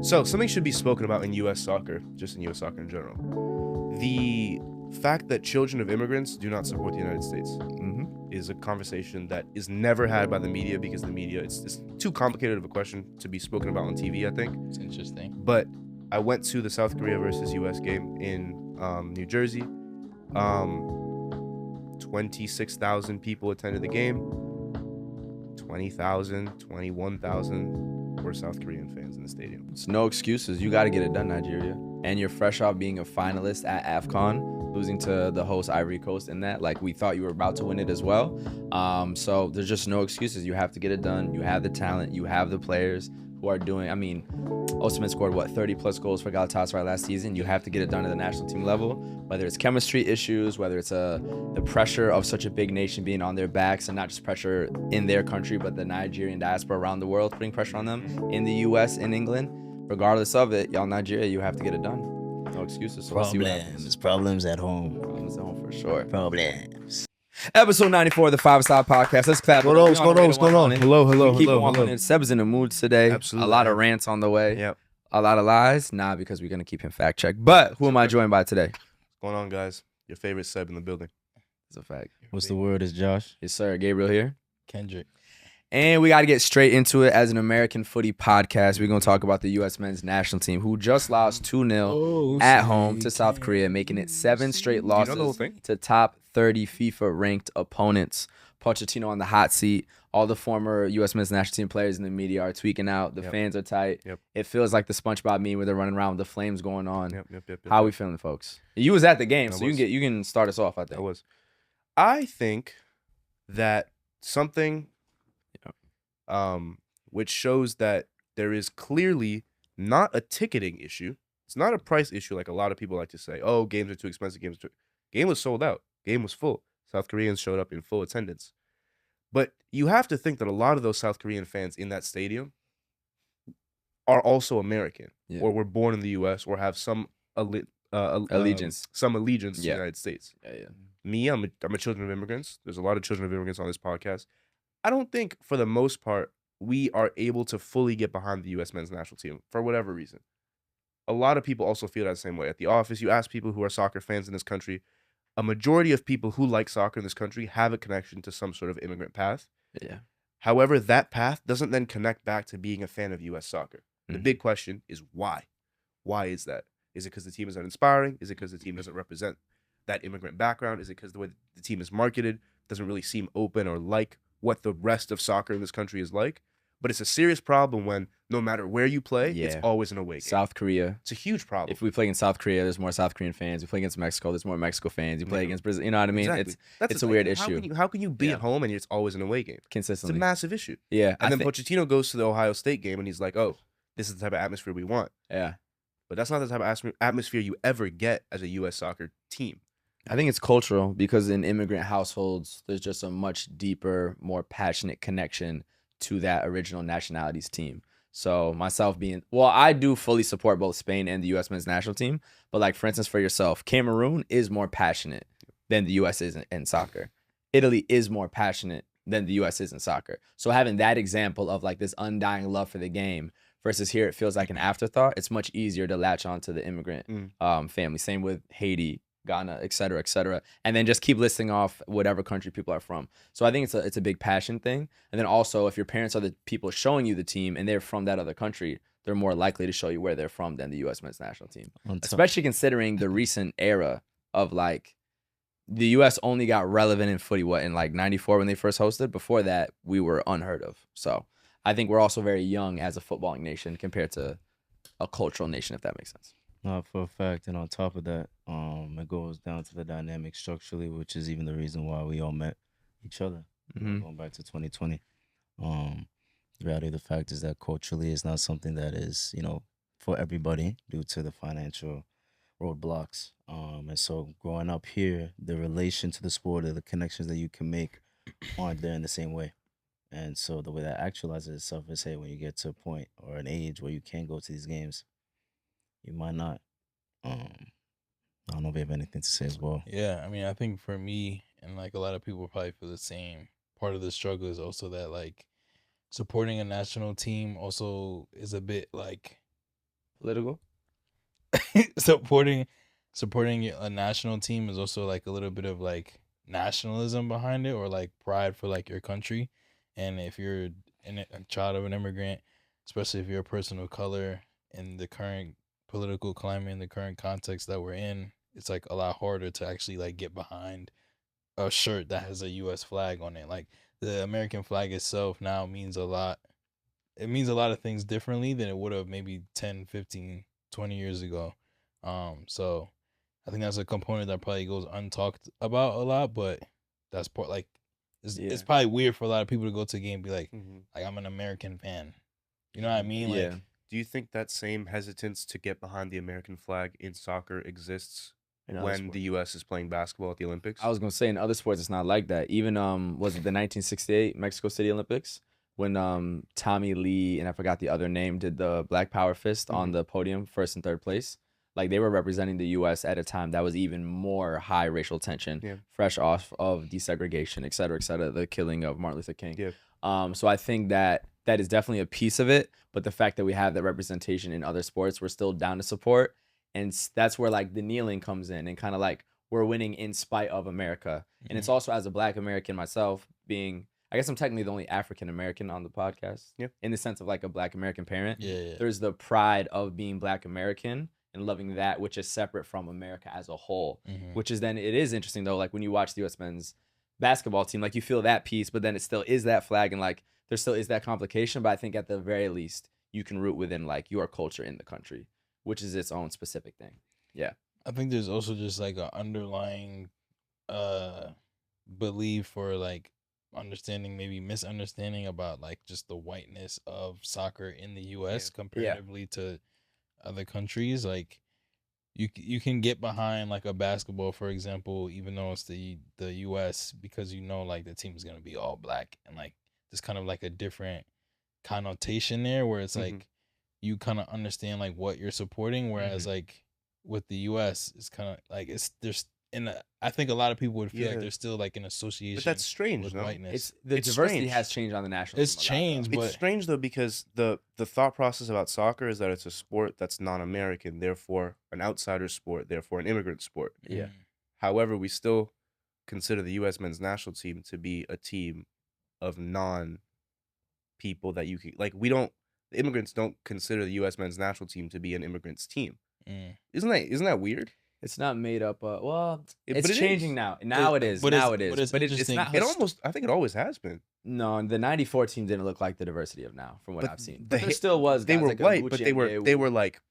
So something should be spoken about in U.S. soccer, just in U.S. soccer in general. The fact that children of immigrants do not support the United States is a conversation that is never had by the media, because the media, it's too complicated of a question to be spoken about on TV, I think. It's interesting. But I went to the South Korea versus U.S. game in New Jersey. 26,000 people attended the game. 20,000, 21,000 were South Korean fans in the stadium. It's no excuses. You got to get it done, Nigeria. And you're fresh off being a finalist at AFCON, losing to the host Ivory Coast in that. Like, we thought you were about to win it as well. So there's just no excuses. You have to get it done. You have the talent. You have the players who are doing, I mean, Osimhen scored, 30-plus goals for Galatasaray last season. You have to get it done at the national team level, whether it's chemistry issues, whether it's the pressure of such a big nation being on their backs, and not just pressure in their country, but the Nigerian diaspora around the world putting pressure on them in the U.S., in England. Regardless of it, y'all, Nigeria, you have to get it done. No excuses. So Problems at home. Problems at home for sure. Problems. Episode 94 of the 5-Star Podcast. Let's clap. What's going on? Hello. Keep it 100. Seb's in the mood today. Absolutely. A lot of rants on the way. Yep. A lot of lies. Nah, because we're going to keep him fact checked. But who am I joined by today? What's going on, guys? Your favorite Seb in the building. It's a fact. What's the word? Is Josh? Yes, sir. Gabriel here. Kendrick. And we got to get straight into it. As an American footy podcast, we're going to talk about the U.S. men's national team, who just lost 2-0 at home to South Korea, making it 7 straight losses to top 30 FIFA-ranked opponents. Pochettino on the hot seat. All the former U.S. men's national team players in the media are tweaking out. The fans are tight. Yep. It feels like the SpongeBob meme where they're running around with the flames going on. Yep. How are we feeling, folks? You was at the game, so was. you can start us off, I think. I think that something which shows that there is clearly not a ticketing issue. It's not a price issue like a lot of people like to say. Oh, games are too expensive. Game was sold out. Game was full. South Koreans showed up in full attendance. But you have to think that a lot of those South Korean fans in that stadium are also American, or were born in the U.S. or have some allegiance to the United States. Yeah. Me, I'm a children of immigrants. There's a lot of children of immigrants on this podcast. I don't think, for the most part, we are able to fully get behind the U.S. men's national team for whatever reason. A lot of people also feel that same way. At the office, you ask people who are soccer fans in this country, a majority of people who like soccer in this country have a connection to some sort of immigrant path. Yeah. However, that path doesn't then connect back to being a fan of U.S. soccer. The big question is why? Why is that? Is it because the team is uninspiring? Is it because the team doesn't represent that immigrant background? Is it because the way the team is marketed doesn't really seem open or like what the rest of soccer in this country is like? But it's a serious problem when no matter where you play, it's always an away game. South Korea. It's a huge problem. If we play against South Korea, there's more South Korean fans. We play against Mexico, there's more Mexico fans. You play against Brazil, you know what I mean? Exactly. It's a weird issue. How can you be at home and it's always an away game? Consistently. It's a massive issue. Yeah. And then Pochettino goes to the Ohio State game and he's like, oh, this is the type of atmosphere we want. Yeah. But that's not the type of atmosphere you ever get as a U.S. soccer team. I think it's cultural, because in immigrant households, there's just a much deeper, more passionate connection to that original nationality's team. So myself I do fully support both Spain and the U.S. men's national team. But like, for instance, for yourself, Cameroon is more passionate than the U.S. is in soccer. Italy is more passionate than the U.S. is in soccer. So having that example of like this undying love for the game versus here, it feels like an afterthought. It's much easier to latch on to the immigrant family. Same with Haiti, Ghana, et cetera, and then just keep listing off whatever country people are from. So I think it's a big passion thing. And then also, if your parents are the people showing you the team and they're from that other country, they're more likely to show you where they're from than the U.S. men's national team. Especially considering the recent era of like, the U.S. only got relevant in footy, in like 94 when they first hosted? Before that, we were unheard of. So I think we're also very young as a footballing nation compared to a cultural nation, if that makes sense. No, for a fact. And on top of that, it goes down to the dynamic structurally, which is even the reason why we all met each other. Going back to 2020. The reality of the fact is that culturally it's not something that is, for everybody due to the financial roadblocks. And so growing up here, the relation to the sport or the connections that you can make aren't there in the same way. And so the way that actualizes itself is, hey, when you get to a point or an age where you can go to these games, you might not. I don't know if you have anything to say as well. Yeah, I mean, I think for me, and like a lot of people probably feel the same, part of the struggle is also that like supporting a national team also is a bit like Political. supporting a national team is also like a little bit of like nationalism behind it, or like pride for like your country. And if you're a child of an immigrant, especially if you're a person of color in the current political climate, in the current context that we're in, it's like a lot harder to actually like get behind a shirt that has a US flag on it. Like the American flag itself now means a lot. It means a lot of things differently than it would have maybe 10, 15, 20 years ago. So I think that's a component that probably goes untalked about a lot, but that's part like it's probably weird for a lot of people to go to a game and be like, like I'm an American fan. You know what I mean? Yeah. Like, do you think that same hesitance to get behind the American flag in soccer exists when the U.S. is playing basketball at the Olympics? I was gonna say in other sports it's not like that. Even was it the 1968 Mexico City Olympics when Tommy Lee and I forgot the other name did the Black Power fist on the podium, first and third place. Like they were representing the U.S. at a time that was even more high racial tension, fresh off of desegregation, et cetera, the killing of Martin Luther King. So I think that is definitely a piece of it. But the fact that we have that representation in other sports, we're still down to support. And that's where like the kneeling comes in and kind of like we're winning in spite of America. And it's also as a Black American myself being, I guess I'm technically the only African American on the podcast in the sense of like a Black American parent. There's the pride of being Black American and loving that, which is separate from America as a whole, which is then it is interesting though. Like when you watch the U.S. men's basketball team, like you feel that piece, but then it still is that flag and like there still is that complication. But I think at the very least you can root within like your culture in the country, which is its own specific thing. Yeah. I think there's also just like an underlying belief or like understanding, maybe misunderstanding about like just the whiteness of soccer in the US comparatively to other countries. Like you can get behind like a basketball, for example, even though it's the US, because you know like the team is gonna be all Black and like there's kind of like a different connotation there where it's like you kind of understand like what you're supporting, whereas like with the US it's kind of like I think a lot of people would feel like there's still like an association. But that's strange, with no? whiteness. It's diversity has changed on the national team. It's changed, but it's strange though because the thought process about soccer is that it's a sport that's non-American, therefore an outsider sport, therefore an immigrant sport. Yeah. However, we still consider the U.S. men's national team to be a team of non-people that you can like. The immigrants don't consider the U.S. men's national team to be an immigrants team. Isn't that weird? It's not made up. Well, it's but it changing is. now. Now it is. But it's not. It almost. I think it always has been. No, the '94 team didn't look like the diversity of now, from what I've seen. But the- there still was. They guys were like white, Abuchi but and they were like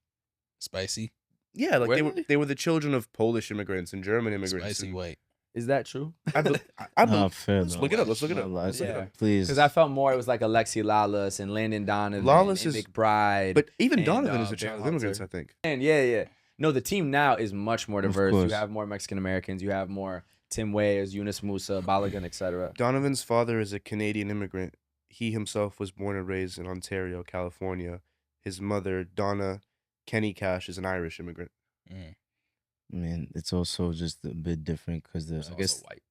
spicy. yeah, like Were they were the children of Polish immigrants and German immigrants. Spicy and- white. Is that true? Not fair, Let's though. look it up. Let's look it up. Let's look it Yeah. up, please. Because I felt more it was like Alexi Lawless and Landon Donovan Lawless and is- McBride. But even and, Donovan is a Bear child of immigrants, I Hunter. think. And yeah. No, the team now is much more diverse. You course. have more Mexican Americans. You have more Tim Wayers, Yunus Musa, Balogun, etc. Donovan's father is a Canadian immigrant. He himself was born and raised in Ontario, California. His mother, Donna Kenny Cash, is an Irish immigrant. I mean, it's also just a bit different because there's, I guess, white.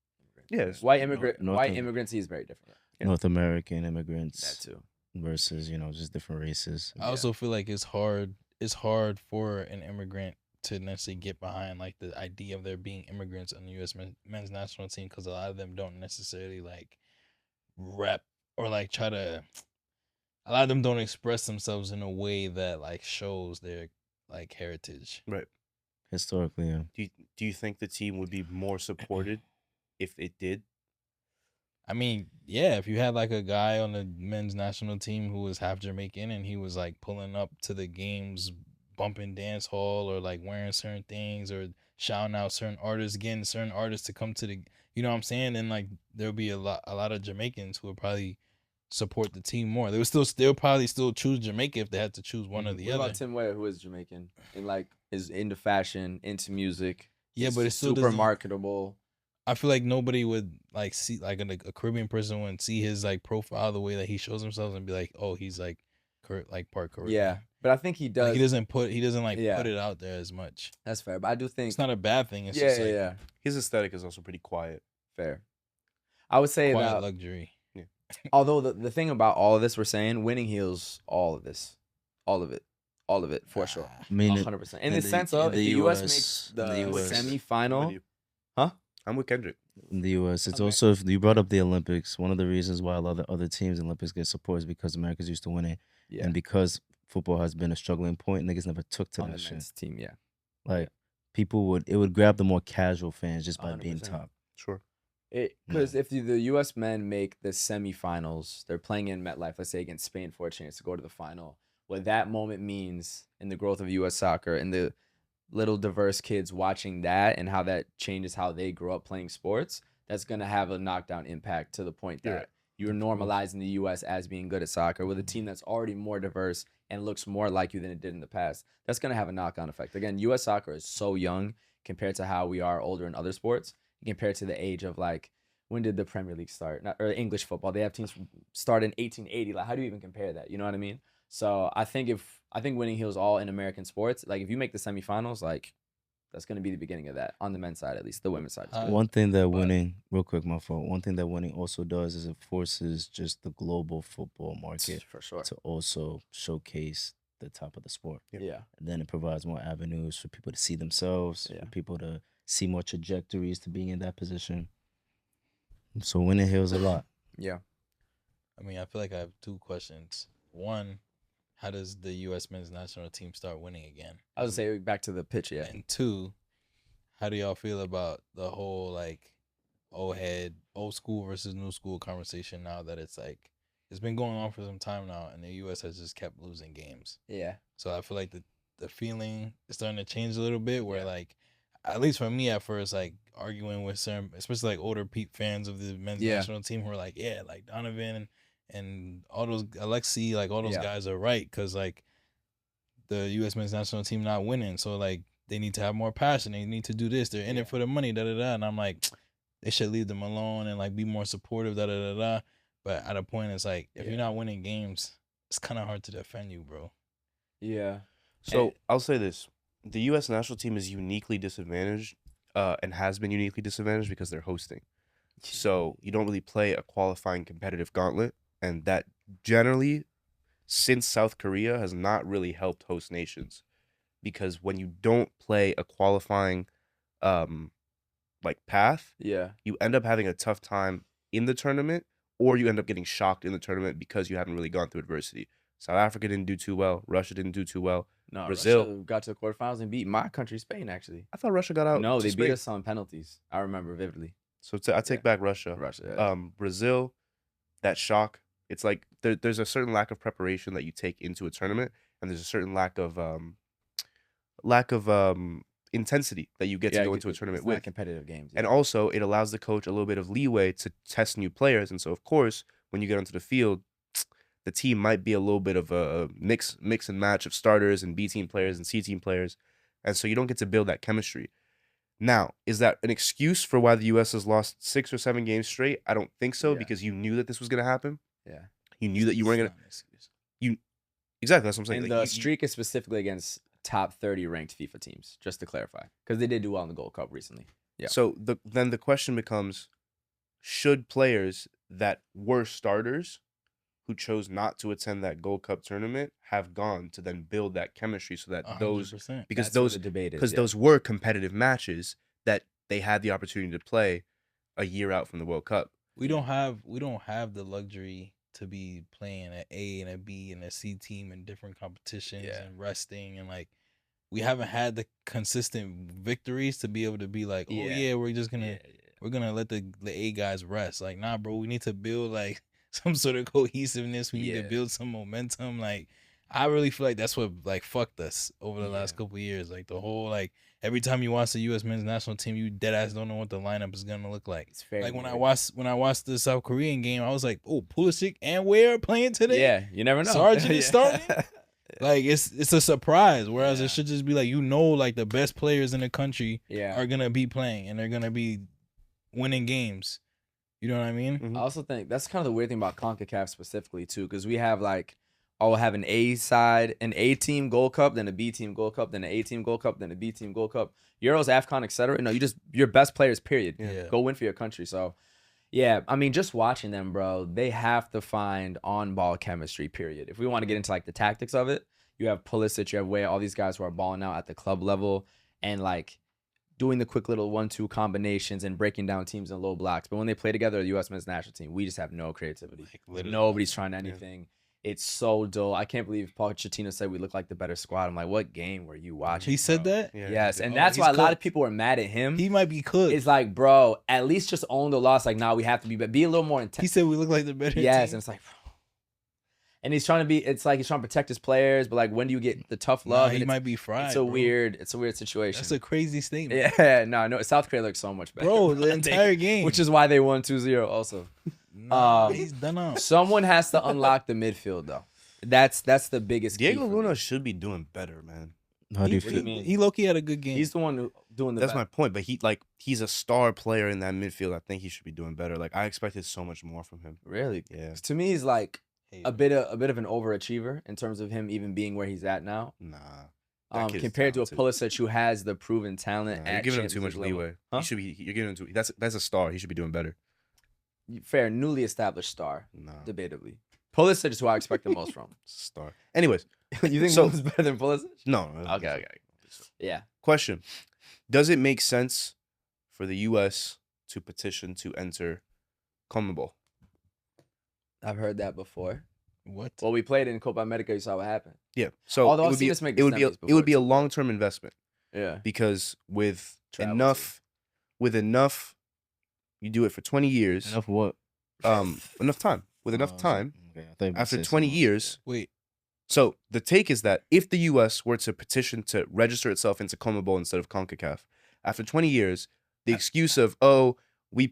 Yes. White North immigrancy is very different. North American immigrants That too. versus, just different races. I also feel like it's hard for an immigrant to necessarily get behind like the idea of there being immigrants on the U.S. men's national team, because a lot of them don't necessarily like rep or like try to. A lot of them don't express themselves in a way that like shows their like heritage. Right. Historically, yeah. Do you think the team would be more supported if it did? I mean, yeah, if you had like a guy on the men's national team who was half Jamaican and he was like pulling up to the games, bumping dance hall or like wearing certain things or shouting out certain artists, getting certain artists to come to the, you know what I'm saying? And like there'll be a lot of Jamaicans who would probably support the team more. They'll probably still choose Jamaica if they had to choose one or the What other. about Tim Weyer, who is Jamaican and like is into fashion, into music? Yeah, is but it's still super doesn't- marketable. I feel like nobody would like see like a Caribbean person wouldn't see his like profile the way that he shows himself and be like, oh, he's like part Caribbean. Yeah, but I think he does. Like, he doesn't put Yeah. put it out there as much. That's fair, but I do think It's not a bad thing. It's yeah, just like yeah, His aesthetic is also pretty quiet. fair. I would say quiet that luxury. although the thing about all of this we're saying, winning heals all of this, all of it, all of it for sure. I mean, 100%. In the sense of, if the U.S. makes the I'm with semifinal, you. huh? I'm with Kendrick. in the U.S. It's America. also, if you brought up the Olympics, one of the reasons why a lot of other teams in Olympics get support is because America's used to winning, Yeah, and because football has been a struggling point, niggas never took to on that the shit. men's team, yeah. Like it would grab the more casual fans just by being 100%. top. Sure. Because if the U.S. men make the semifinals, they're playing in MetLife, let's say against Spain for a chance to go to the final. What that moment means in the growth of U.S. soccer and the little diverse kids watching that and how that changes how they grow up playing sports, that's going to have a knockdown impact to the point that Yeah. you're normalizing the U.S. as being good at soccer with a team that's already more diverse and looks more like you than it did in the past. That's going to have a knock-on effect. Again, U.S. soccer is so young compared to how we are older in other sports, compared to the age of, like, when did the Premier League start? Or English football. They have teams start in 1880. Like, how do you even compare that? You know what I mean? So I think winning heals all in American sports. Like, if you make the semifinals, like, that's going to be the beginning of that on the men's side, at least the women's side. Is good. One thing that winning, real quick, my fault. One thing that winning also does is it forces just the global football market For sure. to also showcase the top of the sport. Yeah. And then it provides more avenues for people to see themselves, Yeah. for people to see more trajectories to being in that position. So winning heals a lot. Yeah. I mean, I feel like I have two questions. One, how does the U.S. men's national team start winning again? I was going to say back to the pitch, yeah. And two, how do y'all feel about the whole, like, old school versus new school conversation now that it's been going on for some time now, and the U.S. has just kept losing games. Yeah. So I feel like the feeling is starting to change a little bit where, Yeah. like, at least for me at first, like, arguing with some, especially, like, older fans of the men's national team who are like, yeah, like, Donovan and all those, Alexi, like, all those guys are right because, like, the U.S. men's national team not winning. So, like, they need to have more passion. They need to do this. They're in it for the money, da-da-da. And I'm like, they should leave them alone and, like, be more supportive, da-da-da-da. But at a point, it's like, if you're not winning games, it's kind of hard to defend you, bro. Yeah. So I'll say this. The U.S. national team is uniquely disadvantaged and has been uniquely disadvantaged because they're hosting. So you don't really play a qualifying competitive gauntlet. And that generally, since South Korea, has not really helped host nations. Because when you don't play a qualifying path, you end up having a tough time in the tournament, or you end up getting shocked in the tournament because you haven't really gone through adversity. South Africa didn't do too well. Russia didn't do too well. No, Brazil Russia got to the quarterfinals and beat my country, Spain, actually. I thought Russia got out. No, to they Spain. beat us on penalties. I remember vividly. So I take back Russia. Brazil, that shock. It's like there's a certain lack of preparation that you take into a tournament, and there's a certain lack of intensity that you get to go into a tournament with. Competitive games. And also, it allows the coach a little bit of leeway to test new players. And so, of course, when you get onto the field, the team might be a little bit of a mix and match of starters and B team players and C team players. And so you don't get to build that chemistry. Now, is that an excuse for why the U.S. has lost 6 or 7 games straight? I don't think so, because you knew that this was going to happen. Yeah. You knew that you weren't going to. Exactly, that's what I'm saying. And the streak is specifically against top 30 ranked FIFA teams, just to clarify, because they did do well in the Gold Cup recently. Yeah. So then the question becomes, should players that were starters who chose not to attend that Gold Cup tournament have gone to then build that chemistry so that 100%. those were competitive matches that they had the opportunity to play a year out from the World Cup. We don't have the luxury to be playing an A and a B and a C team in different competitions and resting, and like we haven't had the consistent victories to be able to be like, we're just gonna we're gonna let the A guys rest. Like, nah, bro, we need to build like some sort of cohesiveness. We need to build some momentum. Like, I really feel like that's what like fucked us over the last couple of years. Like the whole every time you watch the U.S. men's national team, you dead ass don't know what the lineup is gonna look like. It's fair. Like when I watched the South Korean game, I was like, oh, Pulisic and Ware playing today. Yeah, you never know. Sargent is starting. Like it's a surprise. Whereas it should just be like, like the best players in the country are gonna be playing and they're gonna be winning games. You know what I mean? Mm-hmm. I also think that's kind of the weird thing about CONCACAF specifically too, because we have have an A side, an A team Gold Cup, then a B team Gold Cup, then an A team Gold Cup, then a B team Gold Cup, Euros, AFCON, etc. No, your best players, period. Yeah. Go win for your country. So, yeah, I mean, just watching them, bro, they have to find on-ball chemistry, period. If we want to get into the tactics of it, you have Pulisic, you have Weah, all these guys who are balling out at the club level and like doing the quick little 1-2 combinations and breaking down teams in low blocks. But when they play together, the U.S. men's national team, we just have no creativity. Like, Nobody's trying anything. It's so dull. I can't believe Pochettino said we look like the better squad. I'm like, what game were you watching? He said bro? that? Yeah, Yes, he did. and Oh, that's he's why a lot of cooked. people were mad at him. He might be cooked. It's like, bro, at least just own the loss. Like, nah, we have to be a little more intense. He said we look like the better Yes, team. and it's like, bro. And he's trying to be. It's like he's trying to protect his players, but like, when do you get the tough Nah, love? he And might be fried. It's a bro. weird. It's a weird situation. That's a crazy statement. Yeah, no. South Korea looks so much better, Bro, the entire game. which is why they won 2-0 also. Nah, he's done up. Someone has to unlock the midfield though. That's the biggest. key Diego for me. Luna should be doing better, man. How do you What do you feel? mean? He low-key had a good game. He's the one who doing the. That's best. my point. But he's a star player in that midfield. I think he should be doing better. Like I expected so much more from him. Really. Yeah. 'Cause to me, he's like Hey, a bit of an overachiever in terms of him even being where he's at now. Nah. That kid is Compared to a talented. Pulisic who has the proven talent. Nah, you're at giving him too Champions much League level. leeway. Huh? He should be. You're giving him too. That's a star. He should be doing better. Fair, newly established star, Nah. debatably. Pulisic is who I expect the most from. Star. Anyways, You think So- Luna's better than Pulisic? no. Okay. Yeah. Question: does it make sense for the U.S. to petition to enter Conmebol? I've heard that before. what? Well, we played in Copa America. You saw what happened. Yeah. So Although it I've would seen be us make it would be the it would be a semis before, too. long-term investment Yeah. because with Travel enough, you do it for 20 years. Enough what? Enough time. With enough Oh, time, okay, I thought you after said 20 something else. years. Wait, So the take is that if the U.S. were to petition to register itself into CONMEBOL instead of CONCACAF, after 20 years, the excuse of we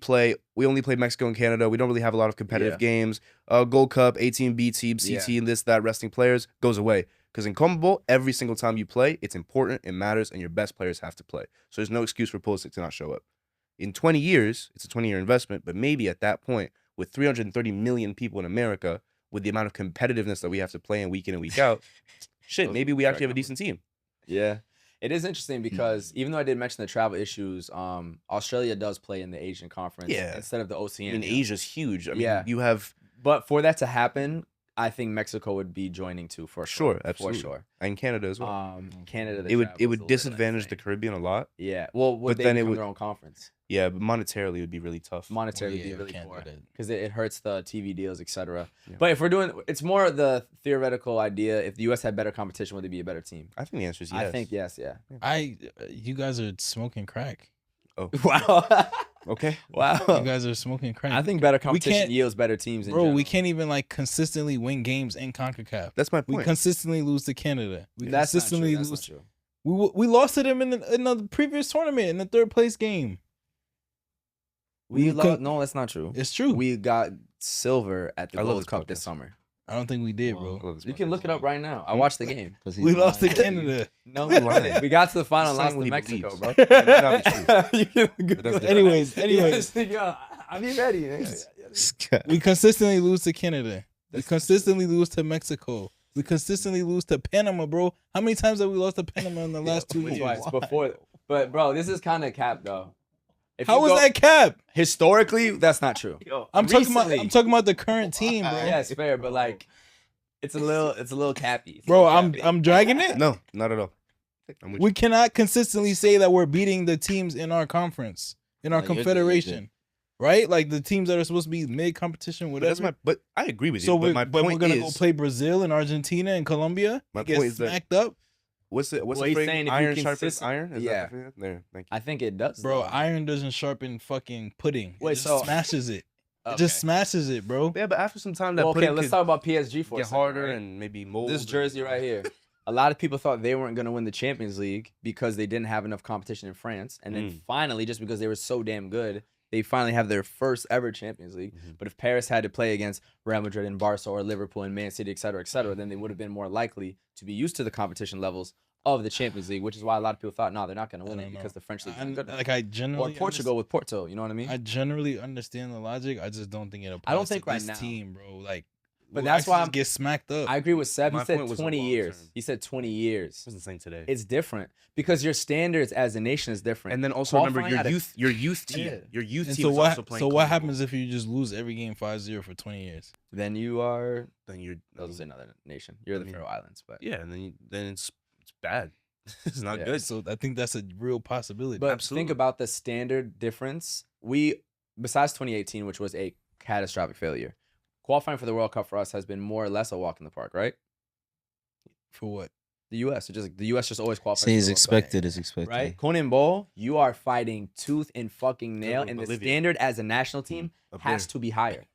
only play Mexico and Canada, we don't really have a lot of competitive Yeah. games, Gold Cup, A team, B team, C Yeah. team, this, that, resting players goes away. Because in CONMEBOL, every single time you play, it's important, it matters, and your best players have to play. So there's no excuse for Pulisic to not show up. In 20 years, it's a 20-year investment, but maybe at that point, with 330 million people in America, with the amount of competitiveness that we have to play in and week out, shit, Those maybe we are actually have a numbers. decent team. Yeah. It is interesting because even though I did mention the travel issues, Australia does play in the Asian conference Yeah. instead of the I Oceania. mean, Asia's huge. I mean, Yeah. you have But for that to happen, I think Mexico would be joining too for sure. Sure, absolutely. For sure. and Canada as well. Canada, the it would travel is a little bit disadvantage the insane. Caribbean a lot. Yeah. Well, would but they then it become would- their own conference? Yeah, but monetarily it would be really tough. Monetarily, yeah, be we really can't do poor that. because it hurts the TV deals, etc. Yeah. But if we're doing, it's more the theoretical idea. If the U.S. had better competition, would they be a better team? I think the answer is yes. I think yes. Yeah. you guys are smoking crack. Oh, Wow. okay. You wow. guys are smoking crack. I think better competition can't- yields better teams. In bro, we general. can't even like consistently win games in CONCACAF. That's my We point. consistently lose to Canada. We That's not consistently true. That's lose. not true. We lost to them in the previous tournament in the third place game. We We could- no, that's not true. It's true. We got silver at the I love Gold this Cup this podcast. summer. I don't think we did, I bro. love this You podcast. can look it up right now. I watched the game. 'Cause he's We lost to lying. Canada. No, we didn't. we got to the final and lost to Strongly Mexico, believes. bro. It might not be true. You can But Google that's it. Anyways, Yes, yo, I'll be ready. we consistently lose to Canada. We consistently lose to Mexico. We consistently lose to Panama, bro. How many times have we lost to Panama in the last 2 years? Twice before, but bro, this is kind of cap though. If How you was go- that cap? historically? That's not true. I'm Recently. talking about the current team, bro. Yes, fair, but like, it's a little cappy. Bro, I'm dragging it. No, not at all. I'm with We cannot consistently say that we're beating the teams in our conference, in our No, you're good, confederation, right? Like the teams that are supposed to be mid competition, you. But whatever. that's my. But I agree with you. so but my we're point gonna is, go play Brazil and Argentina and Colombia. My Get point is that- smacked up, what's the Well, the he's phrase? saying if you Iron sharpens consist- iron. Is Yeah. that there? Thank you. I think it does, bro. though. Iron doesn't sharpen fucking pudding. Wait, it just so- smashes it. It Okay. just smashes it, bro. Yeah, but after some time, that Well, okay, pudding let's could talk about PSG for a get second, harder right? and maybe mold. This jersey right here. A lot of people thought they weren't going to win the Champions League because they didn't have enough competition in France. And then finally, just because they were so damn good, they finally have their first ever Champions League. Mhm. But if Paris had to play against Real Madrid and Barca or Liverpool and Man City, et cetera, then they would have been more likely to be used to the competition levels of the Champions League, which is why a lot of people thought, no, they're not going to win I it don't because know. the French league is good. Like I Or generally Portugal with Porto, you know what I mean? I generally understand the logic. I just don't think it applies. I don't think to right this now. team, bro. Like But that's why I'm get smacked up. I agree with Seb. My He said point was 20 long years. term. He said 20 years. I wasn't saying today. It's different because your standards as a nation is different. And then also remember Qualifying your youth team. Yeah. Your youth And team so is what? also playing. So what Conmebol. happens if you just lose every game 5-0 for 20 years? then you are. Then you're Those are another nation. You're I the mean, Faroe Islands, but yeah, and then it's bad. It's not Yeah. good. So I think that's a real possibility. But Absolutely. think about the standard difference. We, besides 2018, which was a catastrophic failure, qualifying for the World Cup for us has been more or less a walk in the park, right? For what? The U.S. The U.S. just always qualifies. Say for it's the World Cup, expected. It's expected. right? Conmebol, you are fighting tooth and fucking nail, with and the Bolivia. standard as a national team Up has there. to be higher.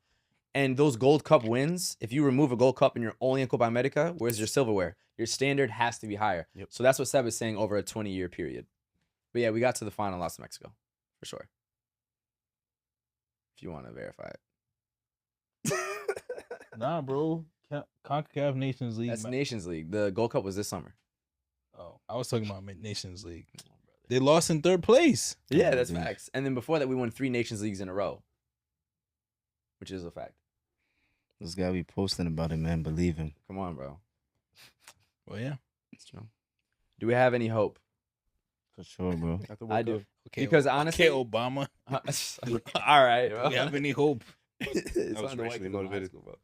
And those Gold Cup wins, if you remove a Gold Cup and you're only in Copa America, where's your silverware? Your standard has to be higher. Yep. So that's what Seb is saying over a 20-year period. But yeah, we got to the final, lost to Mexico, for sure. If you want to verify it. Nah, bro. CONCACAF Nations League. That's Nations League. The Gold Cup was this summer. Oh, I was talking about Nations League. They lost in third place. Yeah, Oh, that's dude. facts. And then before that, we won 3 Nations Leagues in a row, which is a fact. This guy be posting about it, man. Believe him. Come on, bro. Well, yeah. It's true. Do we have any hope? For sure, bro. At the World I Cup. do. Okay, Because honestly- okay, Obama. All right, Do bro. we have any hope? It's I was on the white racially people in high motivated. school,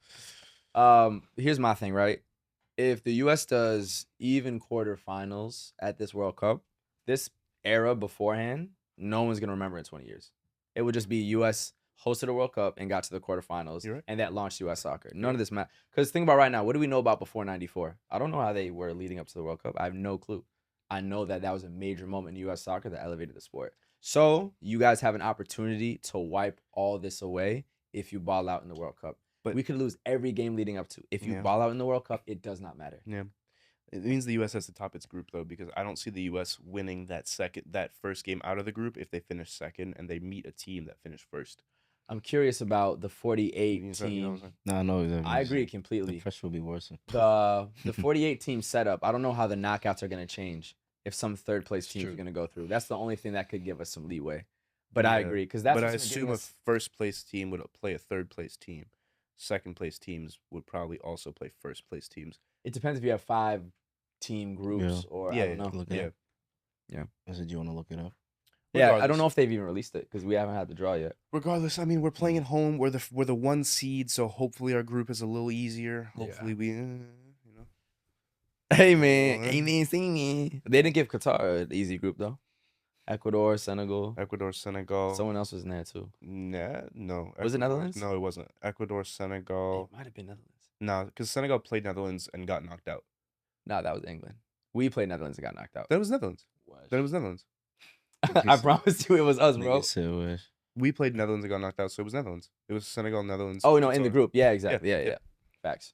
bro. Here's my thing, right? If the U.S. does even quarterfinals at this World Cup, this era beforehand, no one's gonna remember in 20 years. It would just be U.S. hosted a World Cup and got to the quarterfinals, You're right. and that launched U.S. soccer. None of this matters. Because think about right now, what do we know about before '94? I don't know how they were leading up to the World Cup. I have no clue. I know that was a major moment in U.S. soccer that elevated the sport. So you guys have an opportunity to wipe all this away if you ball out in the World Cup. But But- we could lose every game leading up to. If you Yeah. ball out in the World Cup, it does not matter. Yeah. It means the U.S. has to top its group though, because I don't see the U.S. winning that first game out of the group if they finish second and they meet a team that finished first. I'm curious about the 48 You know what I'm team. saying? Nah, no, exactly. I agree The completely. pressure will be worse. The 48 team setup. I don't know how the knockouts are going to change if some third place teams True. are going to go through. That's the only thing that could give us some leeway. But I Yeah. agree because that's But I what's gonna give assume a us- first place team would play a third place team. Second place teams would probably also play first place teams. it depends if you have 5 team groups or I don't know. Look it Yeah. up. I said, you want to look it up? Yeah, I don't Regardless. know if they've even released it because we haven't had the draw yet. Regardless, I mean, we're playing at home. We're the 1 seed, so hopefully our group is a little easier. Yeah. Hopefully we, Hey man, Well, amen, sing me. They didn't give Qatar an easy group though. Ecuador, Senegal. Ecuador, Senegal. Someone else was in there too. Nah, no. Was it Ecuador- Netherlands? No, it wasn't. Ecuador, Senegal. It might have been Netherlands. No, because Senegal played Netherlands and got knocked out. No, that was England. We played Netherlands and got knocked out. That was Netherlands. That was Netherlands. I promise you it was us, bro. Nigga said, "Wish." We played Netherlands and got knocked out, so it was Netherlands. It was Senegal, Netherlands. Oh no, in the Qatar. group. Yeah, exactly. Yeah, Yeah, yeah. yeah. Facts.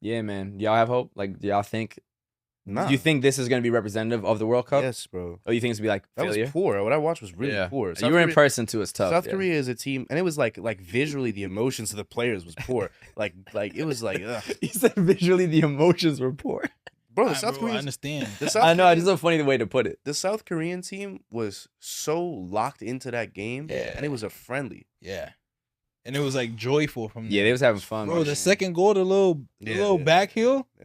Yeah, man. Y'all have hope? Like, do y'all think? Nah. Do you think this is gonna be representative of the World Cup? Yes, bro. Or you think it's gonna be like That failure? was poor. What I watched was really poor. You were in person too. It's tough. South yeah. Korea is a team, and it was like visually the emotions of the players was poor. like it was like, ugh. You said visually the emotions were poor. Bro, the Nah, South bro, I Korean, understand. the South I know. Korean- It's just a funny way to put it. the South Korean team was so locked into that game, Yeah. and it was a friendly. Yeah. And it was like joyful from Yeah, they was having fun. bro. man. The second goal, the little Yeah. back heel. Yeah.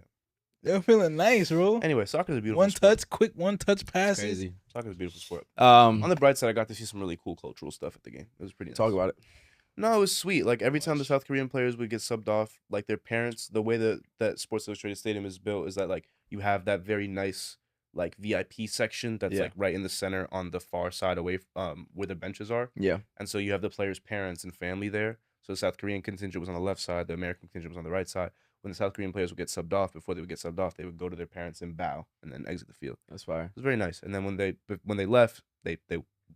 They were feeling nice, bro. Anyway, soccer's a beautiful One sport. touch, quick one touch passes. crazy. Soccer's a beautiful sport. Um, On the bright side, I got to see some really cool cultural stuff at the game. It was pretty nice. talk about it. No, it was sweet. Like every time the South Korean players would get subbed off, like their parents, the way that Sports Illustrated Stadium is built is that like you have that very nice like VIP section that's Yeah. like right in the center on the far side away where the benches are. Yeah. And so you have the players' parents and family there. So the South Korean contingent was on the left side, the American contingent was on the right side. When the South Korean players would get subbed off, before they would get subbed off, they would go to their parents and bow and then exit the field. That's fire. It was very nice. And then when they left, they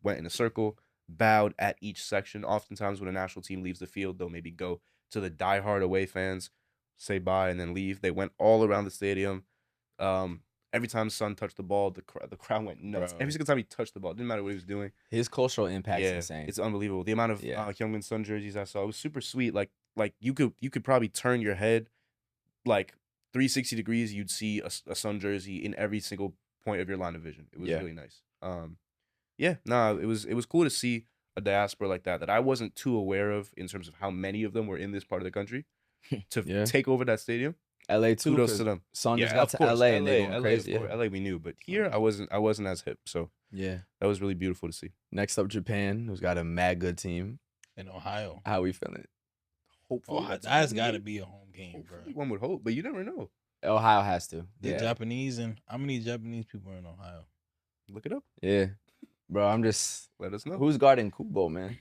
went in a circle, bowed at each section. Oftentimes when a national team leaves the field, they'll maybe go to the diehard away fans, say bye, and then leave. They went all around the stadium. Every time Son touched the ball, the crowd went nuts. Bro. Every single time he touched the ball, it didn't matter what he was doing. His cultural impact is insane. It's unbelievable. The amount of Yeah. Heung-min Son jerseys I saw, it was super sweet. Like you could probably turn your head like 360 degrees, you'd see a Sun jersey in every single point of your line of vision. It was Yeah. really nice. It was cool to see. a diaspora like that I wasn't too aware of in terms of how many of them were in this part of the country to Yeah. take over that stadium. LA too. Kudos to them. Son just Yeah, got of to course, LA and they going LA, crazy. of course. LA we knew, but here I wasn't as hip. So Yeah. that was really beautiful to see. Next up, Japan, who's got a mad good team. In Ohio. How we feeling? Hopefully, That's got to be a home game, bro. hopefully one would hope, but you never know. Ohio has to. The Yeah. Japanese and how many Japanese people are in Ohio? Look it up. Yeah. Bro, I'm just. Let us know. Who's guarding Kubo, man?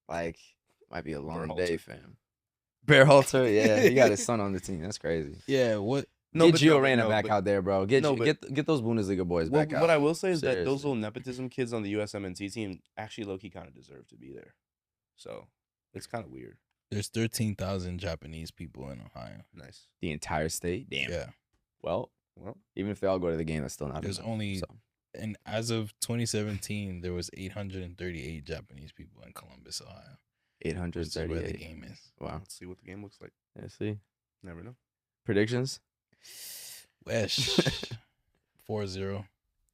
Like, might be a long Berhalter. day for him. Berhalter, yeah. He got his son on the team. That's crazy. Yeah, what? Get Gio Reyna back but- out there, bro. Get No, but- get those Bundesliga boys Well, back out. what I will say is that those Seriously. little nepotism kids on the USMNT team actually low-key kind of deserve to be there. So it's kind of weird. There's 13,000 Japanese people in Ohio. Nice. The entire state? Damn. Yeah. Well, Well, even if they all go to the game, that's still not There's enough, only- so. And as of 2017, there was 838 Japanese people in Columbus, Ohio. Which is where the 838. game is. Wow. let's see what the game looks like. Let's see. Never know. Predictions? Wesh. 4-0.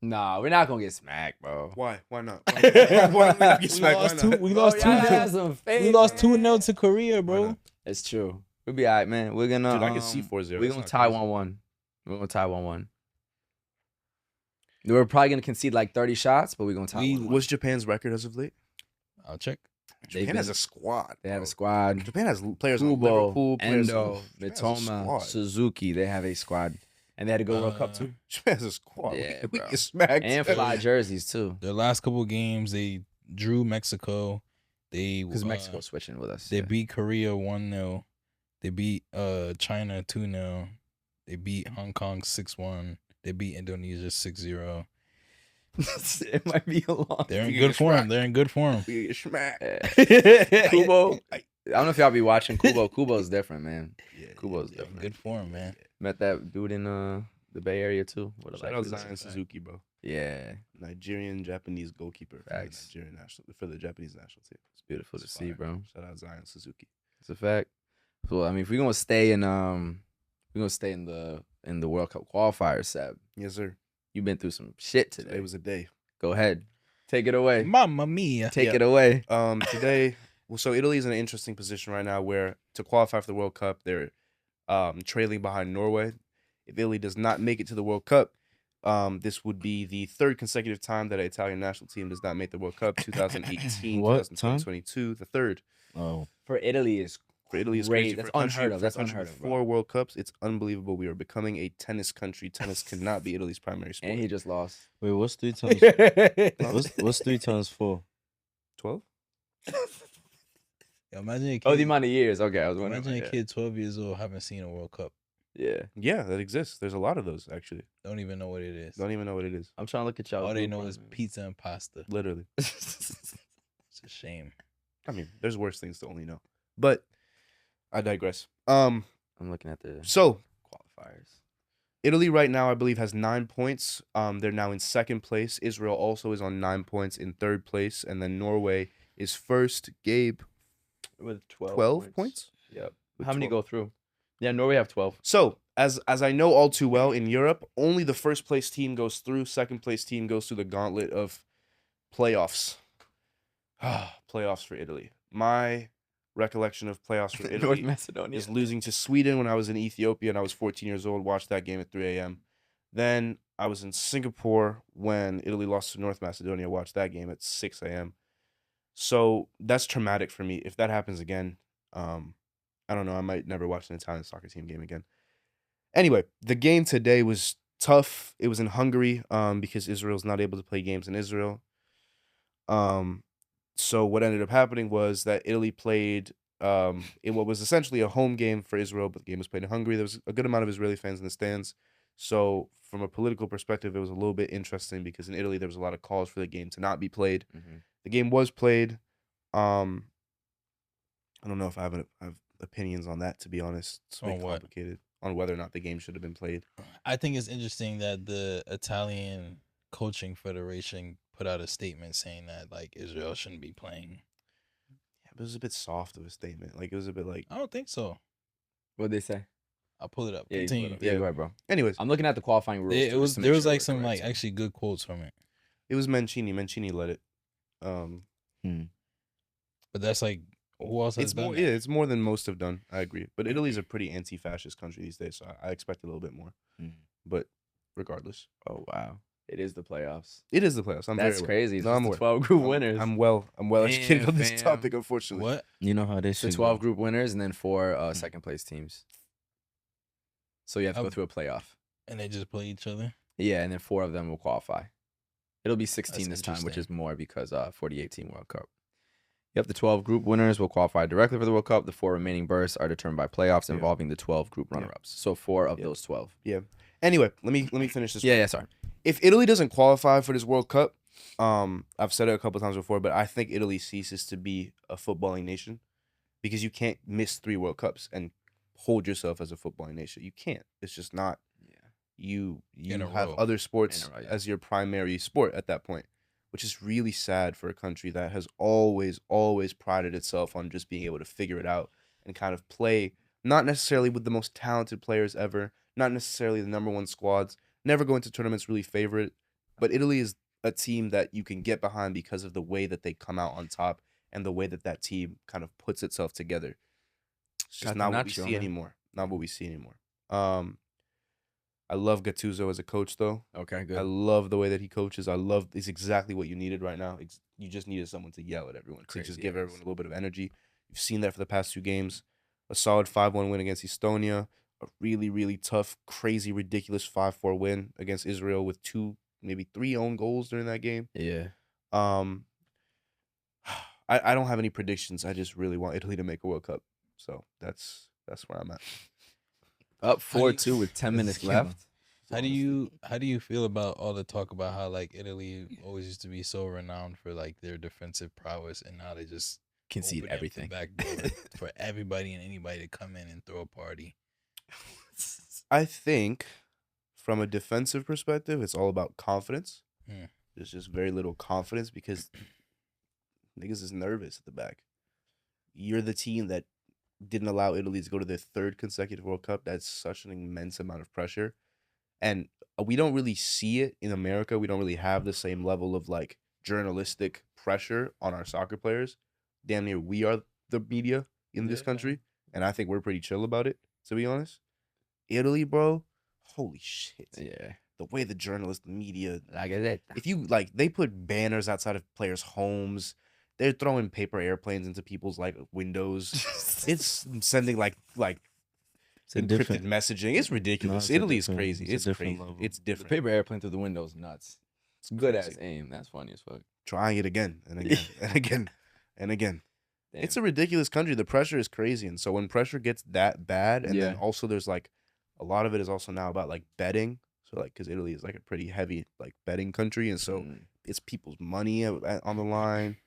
Nah, we're not gonna get smacked, bro. Why? Why not? We Why not? Get We smacked? Why lost not? two. We lost Bro, y'all 2-0. have some faith, We lost man. 2-0 to Korea, Why bro. not? It's true. We'll be all right, man. We're gonna. Dude, I can see 4-0. We're That's gonna not tie crazy. 1-1. We're gonna tie 1-1. We're probably gonna concede like 30 shots, but we're gonna tie 1-1. What's Japan's record as of late? I'll check. They've Japan has been- a squad. They have bro. a squad. Japan has players on Kubo, Liverpool, players Endo, on- Japan has a Mitoma, squad. Suzuki. They have a squad, and they had to go World Cup too, Japan has a squad. Yeah, we bro. get smacked. and fly jerseys too, Their last couple games, they drew Mexico. They because Mexico's switching with us. They yeah. beat Korea 1-0. They beat China 2-0. They beat Hong Kong 6-1. They beat Indonesia 6-0. It might be a long. They're in You good get form. smacked. They're in good form. We get smacked. Kubo. I don't know if y'all be watching Kubo. Kubo's different, man. Yeah, Kubo's They're in different. good form, man. Met that dude in the Bay Area too. What a Shout out life. Zion Suzuki, bro. Yeah, Nigerian Japanese goalkeeper for the Facts. Nigerian national for the Japanese national team. it's beautiful to It's see, fire. bro. Shout out Zion Suzuki. It's a fact. So I mean, if we're gonna stay in the World Cup qualifiers, Seb, Yes, sir. you've been through some shit today. Today was a day. Go ahead, take it away. Mamma mia. Take Yeah. it away. Today, well, so Italy's in an interesting position right now where to qualify for the World Cup, they're trailing behind Norway. If Italy does not make it to the World Cup, this would be the third consecutive time that an Italian national team does not make the World Cup. 2018, What 2022, the third. Oh, For Italy is For Italy, it's great. crazy. That's For a country- unheard of. for a That's country unheard with of, bro. 4 World Cups. It's unbelievable. We are becoming a tennis country. Tennis cannot be Italy's primary sport. and he just lost. wait, what's 3 times? what's 3 times 4? 12? Yo, imagine a kid, Oh, the amount of years. Okay, I was wondering. imagine a Yeah. kid 12 years old haven't seen a World Cup. Yeah, Yeah, that exists. There's a lot of those actually. Don't even know what it is. Don't even know what it is. I'm trying to look at y'all. All they group know right is now. pizza and pasta. Literally. It's a shame. I mean, there's worse things to only know. But I digress. I'm looking at the So qualifiers. Italy right now, I believe, has 9 points. They're now in second place. Israel also is on 9 points in third place, and then Norway is first. Gabe, With 12 points. Yep. With How many 12. go through? Yeah, Norway have 12. So as I know all too well, in Europe, only the first place team goes through. Second place team goes through the gauntlet of playoffs. Playoffs for Italy. My recollection of playoffs for North Italy Macedonia. is losing to Sweden when I was in Ethiopia and I was 14 years old. Watched that game at 3 a.m. Then I was in Singapore when Italy lost to North Macedonia. Watched that game at 6 a.m. So that's traumatic for me. If that happens again, I don't know. I might never watch an Italian soccer team game again. Anyway, the game today was tough. It was in Hungary because Israel's not able to play games in Israel. So what ended up happening was that Italy played in what was essentially a home game for Israel, but the game was played in Hungary. There was a good amount of Israeli fans in the stands. So from a political perspective, it was a little bit interesting because in Italy there was a lot of calls for the game to not be played. Mhm. The game was played. I don't know if I have opinions on that, to be honest. It's On really what? complicated on whether or not the game should have been played. I think it's interesting that the Italian Coaching Federation put out a statement saying that like Israel shouldn't be playing. Yeah, but it was a bit soft of a statement. Like it was a bit like. I don't think so. What'd they say? I'll pull it up. Yeah, you Continue. put it up. Yeah, go ahead, bro. Anyways, I'm looking at the qualifying rules. It too, was just to there make was sure like we're some correct. like actually good quotes from it. it was Mancini. Mancini led it. But that's like, who else has It's done more, that? yeah, it's more than most have done. I agree, but Italy's a pretty anti-fascist country these days, so I expect a little bit more. But regardless, Oh wow, it is the playoffs. it is the playoffs. I'm That's very crazy. It's No, just I'm the aware. 12 group winners. I'm well educated on this fam. topic, unfortunately. What? You know how this It's the should 12 go. group winners and then 4 second place teams. So you have to go through a playoff. And they just play each other? Yeah, and then 4 of them will qualify. It'll be 16 That's this time, which interesting. is more because 40-18 World Cup. Yep, the 12 group winners will qualify directly for the World Cup. The 4 remaining berths are determined by playoffs involving the 12 group runner-ups. So 4 of those 12. Anyway, let me finish this. Yeah, sorry. If Italy doesn't qualify for this World Cup, I've said it a couple times before, but I think Italy ceases to be a footballing nation because you can't miss 3 World Cups and hold yourself as a footballing nation. You can't. It's just not. You In a have row. other sports In a row, yeah. as your primary sport at that point, which is really sad for a country that has always prided itself on just being able to figure it out and kind of play, not necessarily with the most talented players ever, not necessarily the number 1 squads, never go into tournaments really favorite, but Italy is a team that you can get behind because of the way that they come out on top and the way that that team kind of puts itself together. It's just not what we see anymore. Not what we see anymore. I love Gattuso as a coach, though. Okay, I good. love the way that he coaches. It's exactly what you needed right now. You just needed someone to yell at everyone, to just give everyone a little bit of energy. You've seen that for the past 2 games. A solid 5-1 win against Estonia. A really, really tough, crazy, ridiculous 5-4 win against Israel with 2, maybe 3 own goals during that game. Yeah. I don't have any predictions. I just really want Italy to make a World Cup. So that's where I'm at. Up How do you- 4-2 with 10 minutes left. How do you feel about all the talk about how like Italy always used to be so renowned for like their defensive prowess, and now they just Concede open up the everything. back door for everybody and anybody to come in and throw a party? I think from a defensive perspective, it's all about confidence. There's just very little confidence because niggas is nervous at the back. You're the team that didn't allow Italy to go to their 3rd consecutive World Cup. That's such an immense amount of pressure. And we don't really see it in America. We don't really have the same level of like journalistic pressure on our soccer players. Damn near we are the media in this country. And I think we're pretty chill about it, to be honest. Italy, bro, holy shit. Yeah. The way the journalists, the media, Like I said. if you like, they put banners outside of players' homes. They're throwing paper airplanes into people's like windows. It's sending like It's a encrypted different. messaging. It's ridiculous. it's a Italy is different- crazy. it's a It's different crazy. level. It's The different. paper airplane through the window is nuts. It's good crazy. as aim. That's funny as fuck. Trying it again and again and again and again. Damn. It's a ridiculous country. The pressure is crazy, and so when pressure gets that bad, and then Yeah. also there's like a lot of it is also now about like betting. So like because Italy is like a pretty heavy like betting country, and so it's people's money on the line.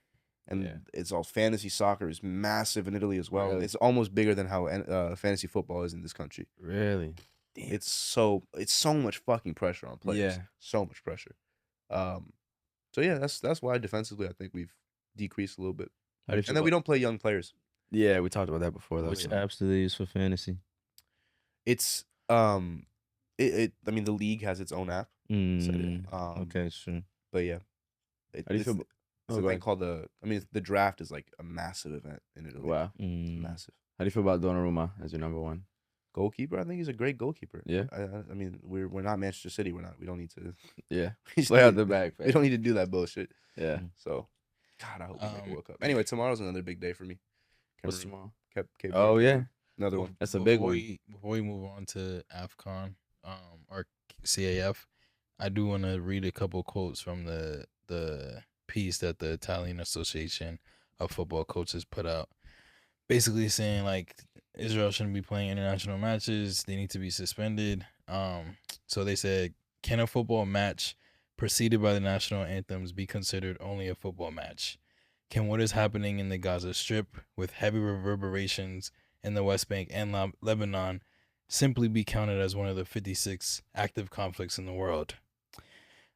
And it's all fantasy soccer is massive in Italy as well. Really? It's almost bigger than how fantasy football is in this country. Really? It's so much fucking pressure on players. Yeah. So much pressure. So yeah, that's why defensively I think we've decreased a little bit. How do you And feel then we about- don't play young players. Yeah, we talked about that before. Which Though. apps do they use for fantasy? It's I mean the league has its own app. Okay, sure. But yeah. How do you feel? It's a thing called the draft is like a massive event in Italy. Wow. Massive. How do you feel about Donnarumma as your number 1? Goalkeeper, I think he's a great goalkeeper. Yeah. I mean, we're not Manchester City. We don't need to. Yeah. we Play out the back. don't need to do that bullshit. Yeah. So, God, I hope we make a World Cup. Anyway, tomorrow's another big day for me. What's Cameroon. tomorrow? Cape Oh Verde. yeah, Another one. that's a big Before one. Before we move on to AFCON, or CAF, I do want to read a couple quotes from the piece that the Italian Association of Football Coaches put out, basically saying like Israel shouldn't be playing international matches. They need to be suspended. So they said, can a football match preceded by the national anthems be considered only a football match? Can what is happening in the Gaza Strip with heavy reverberations in the West Bank and Lebanon simply be counted as one of the 56 active conflicts in the world?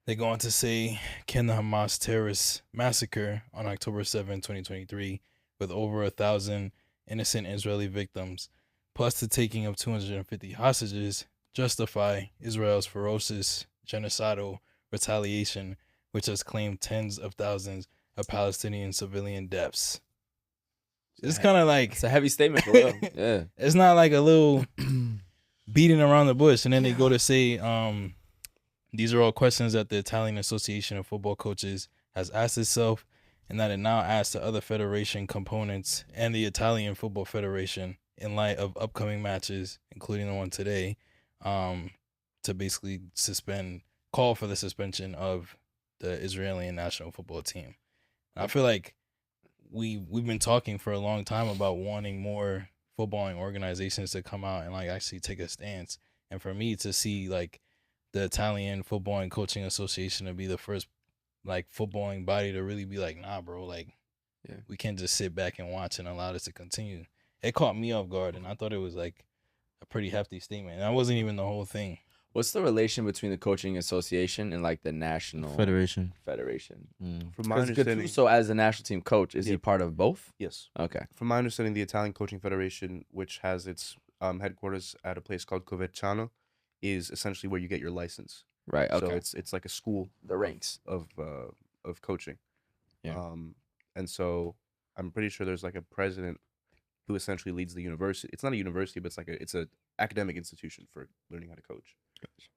They go on to say, can the Hamas terrorist massacre on October 7, 2023, with over 1,000 innocent Israeli victims, plus the taking of 250 hostages, justify Israel's ferocious genocidal retaliation, which has claimed tens of thousands of Palestinian civilian deaths. It's kind of like It's a heavy statement for real. Yeah. it's not like a little beating around the bush, and then they go to say, these are all questions that the Italian Association of Football Coaches has asked itself, and that it now asks the other federation components and the Italian Football Federation in light of upcoming matches, including the one today, to basically call for the suspension of the Israeli national football team. And I feel like we've been talking for a long time about wanting more footballing organizations to come out and like actually take a stance. And for me to see like the Italian Football and Coaching Association to be the first like footballing body to really be like, nah, bro, like we can't just sit back and watch and allow this to continue. It caught me off guard, and I thought it was like a pretty hefty statement. And that wasn't even the whole thing. What's the relation between the coaching association and like the national Federation. From my understanding, So as a national team coach, is he part of both? yes. Okay. From my understanding, the Italian Coaching Federation, which has its headquarters at a place called Coverciano, is essentially where you get your license. Right. Okay. So it's like a school the ranks. of coaching. Yeah. And so I'm pretty sure there's like a president who essentially leads the university. It's not a university, but it's a academic institution for learning how to coach.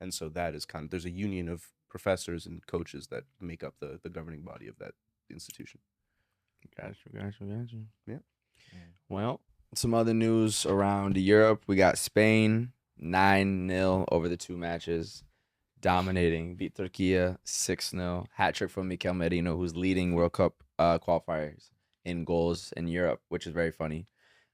And so that is there's a union of professors and coaches that make up the governing body of that institution. Gotcha. Yeah. Well, some other news around Europe. We got Spain 9-0 over the 2 matches, dominating. Beat Turkey 6-0. Hat trick from Mikel Merino, who's leading World Cup qualifiers in goals in Europe, which is very funny.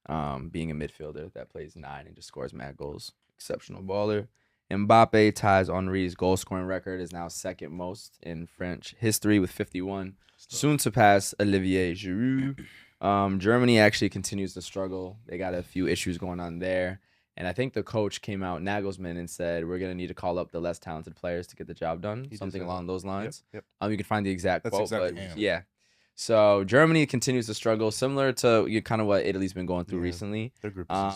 Being a midfielder that plays 9 and just scores mad goals. Exceptional baller. Mbappe ties Henry's goal scoring record, is now second most in French history with 51. Soon to pass Olivier Giroud. Germany actually continues to struggle. They got a few issues going on there. And I think the coach came out, Nagelsmann, and said, we're going to need to call up the less talented players to get the job done. Something along those lines. Yep. You can find the exact That's quote. exactly But what he said. yeah. So Germany continues to struggle, similar to kind of what Italy's been going through recently. Their group is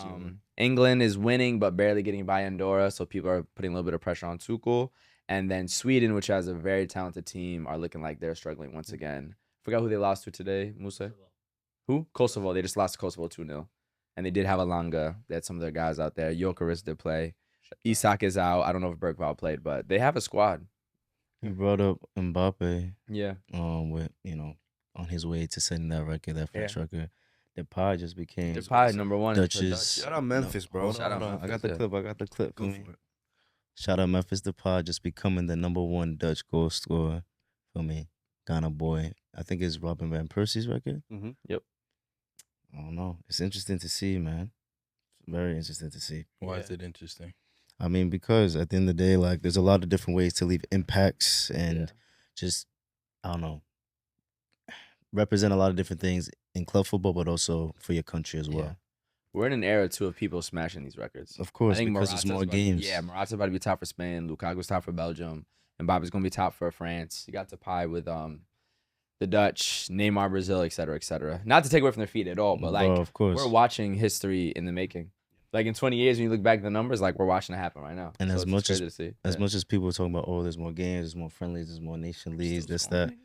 England is winning, but barely getting by Andorra, so people are putting a little bit of pressure on Tuchel. And then Sweden, which has a very talented team, are looking like they're struggling once again. Forgot who they lost to today, Musa? Who? Kosovo. They just lost to Kosovo 2-0. And they did have Alanga. They had some of their guys out there. Jokeris did play. Isak is out. I don't know if Bergvall played, but they have a squad. You brought up Mbappe. Yeah. With on his way to setting that record, that French record. Depay just became Depay number 1. Dutch's. Shout out Memphis, bro. Shout out I got the clip. Go for it. Shout out Memphis Depay just becoming the number 1 Dutch goal scorer for me. Ghana boy. I think it's Robin Van Persie's record. Mm-hmm. Yep. I don't know. It's interesting to see, man. Very interesting to see. Why is it interesting? I mean, because at the end of the day, like, there's a lot of different ways to leave impacts and just, I don't know, represent a lot of different things in club football, but also for your country as well. Yeah. We're in an era, too, of people smashing these records. Of course, I think because it's more Morata's games. Morata's about to be top for Spain. Lukaku's top for Belgium. Mbappe's going to be top for France. You got Depay with the Dutch, Neymar, Brazil, et cetera, et cetera. Not to take away from their feet at all, but, like, of course. we're watching history in the making. Like, in 20 years, when you look back at the numbers, like, we're watching it happen right now. And so as it's much as crazy to see. as much as people are talking about, oh, there's more games, there's more friendlies, there's more nation leagues, this, that. You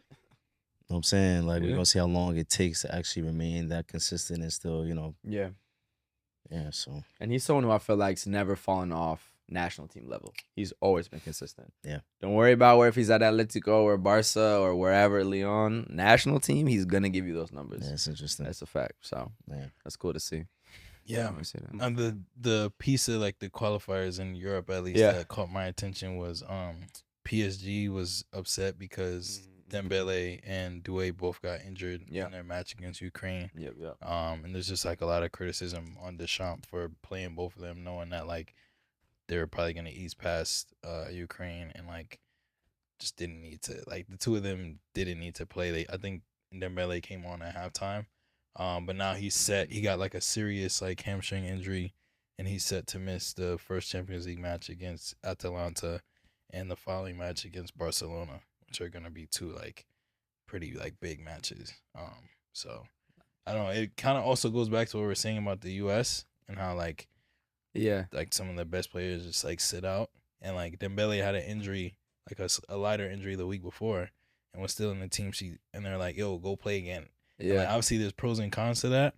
know what I'm saying? Like, we're going to see how long it takes to actually remain that consistent and still, Yeah. Yeah, so. And he's someone who I feel like's never fallen off national team level. He's always been consistent. Yeah. Don't worry about where if he's at Atletico or Barca or wherever, Lyon, national team, he's going to give you those numbers. Yeah, it's interesting. That's a fact. So, Yeah. that's cool to see. Yeah. Let me see that. And the piece of like the qualifiers in Europe at least that caught my attention was PSG was upset because Dembele and Doué both got injured in their match against Ukraine. Yep. And there's just like a lot of criticism on Deschamps for playing both of them, knowing that like they were probably gonna ease past Ukraine and like just didn't need to, like, the two of them didn't need to play. I think Dembele came on at halftime. But now he's set. He got like a serious like hamstring injury, and he's set to miss the first Champions League match against Atalanta and the following match against Barcelona, which are gonna be two like pretty like big matches. So I don't know. It kind of also goes back to what we were saying about the U.S. and how like some of the best players just like sit out, and like Dembele had an injury, like a lighter injury the week before. and was still in the team sheet, and they're like, "Yo, go play again." And Yeah. like, obviously, there's pros and cons to that,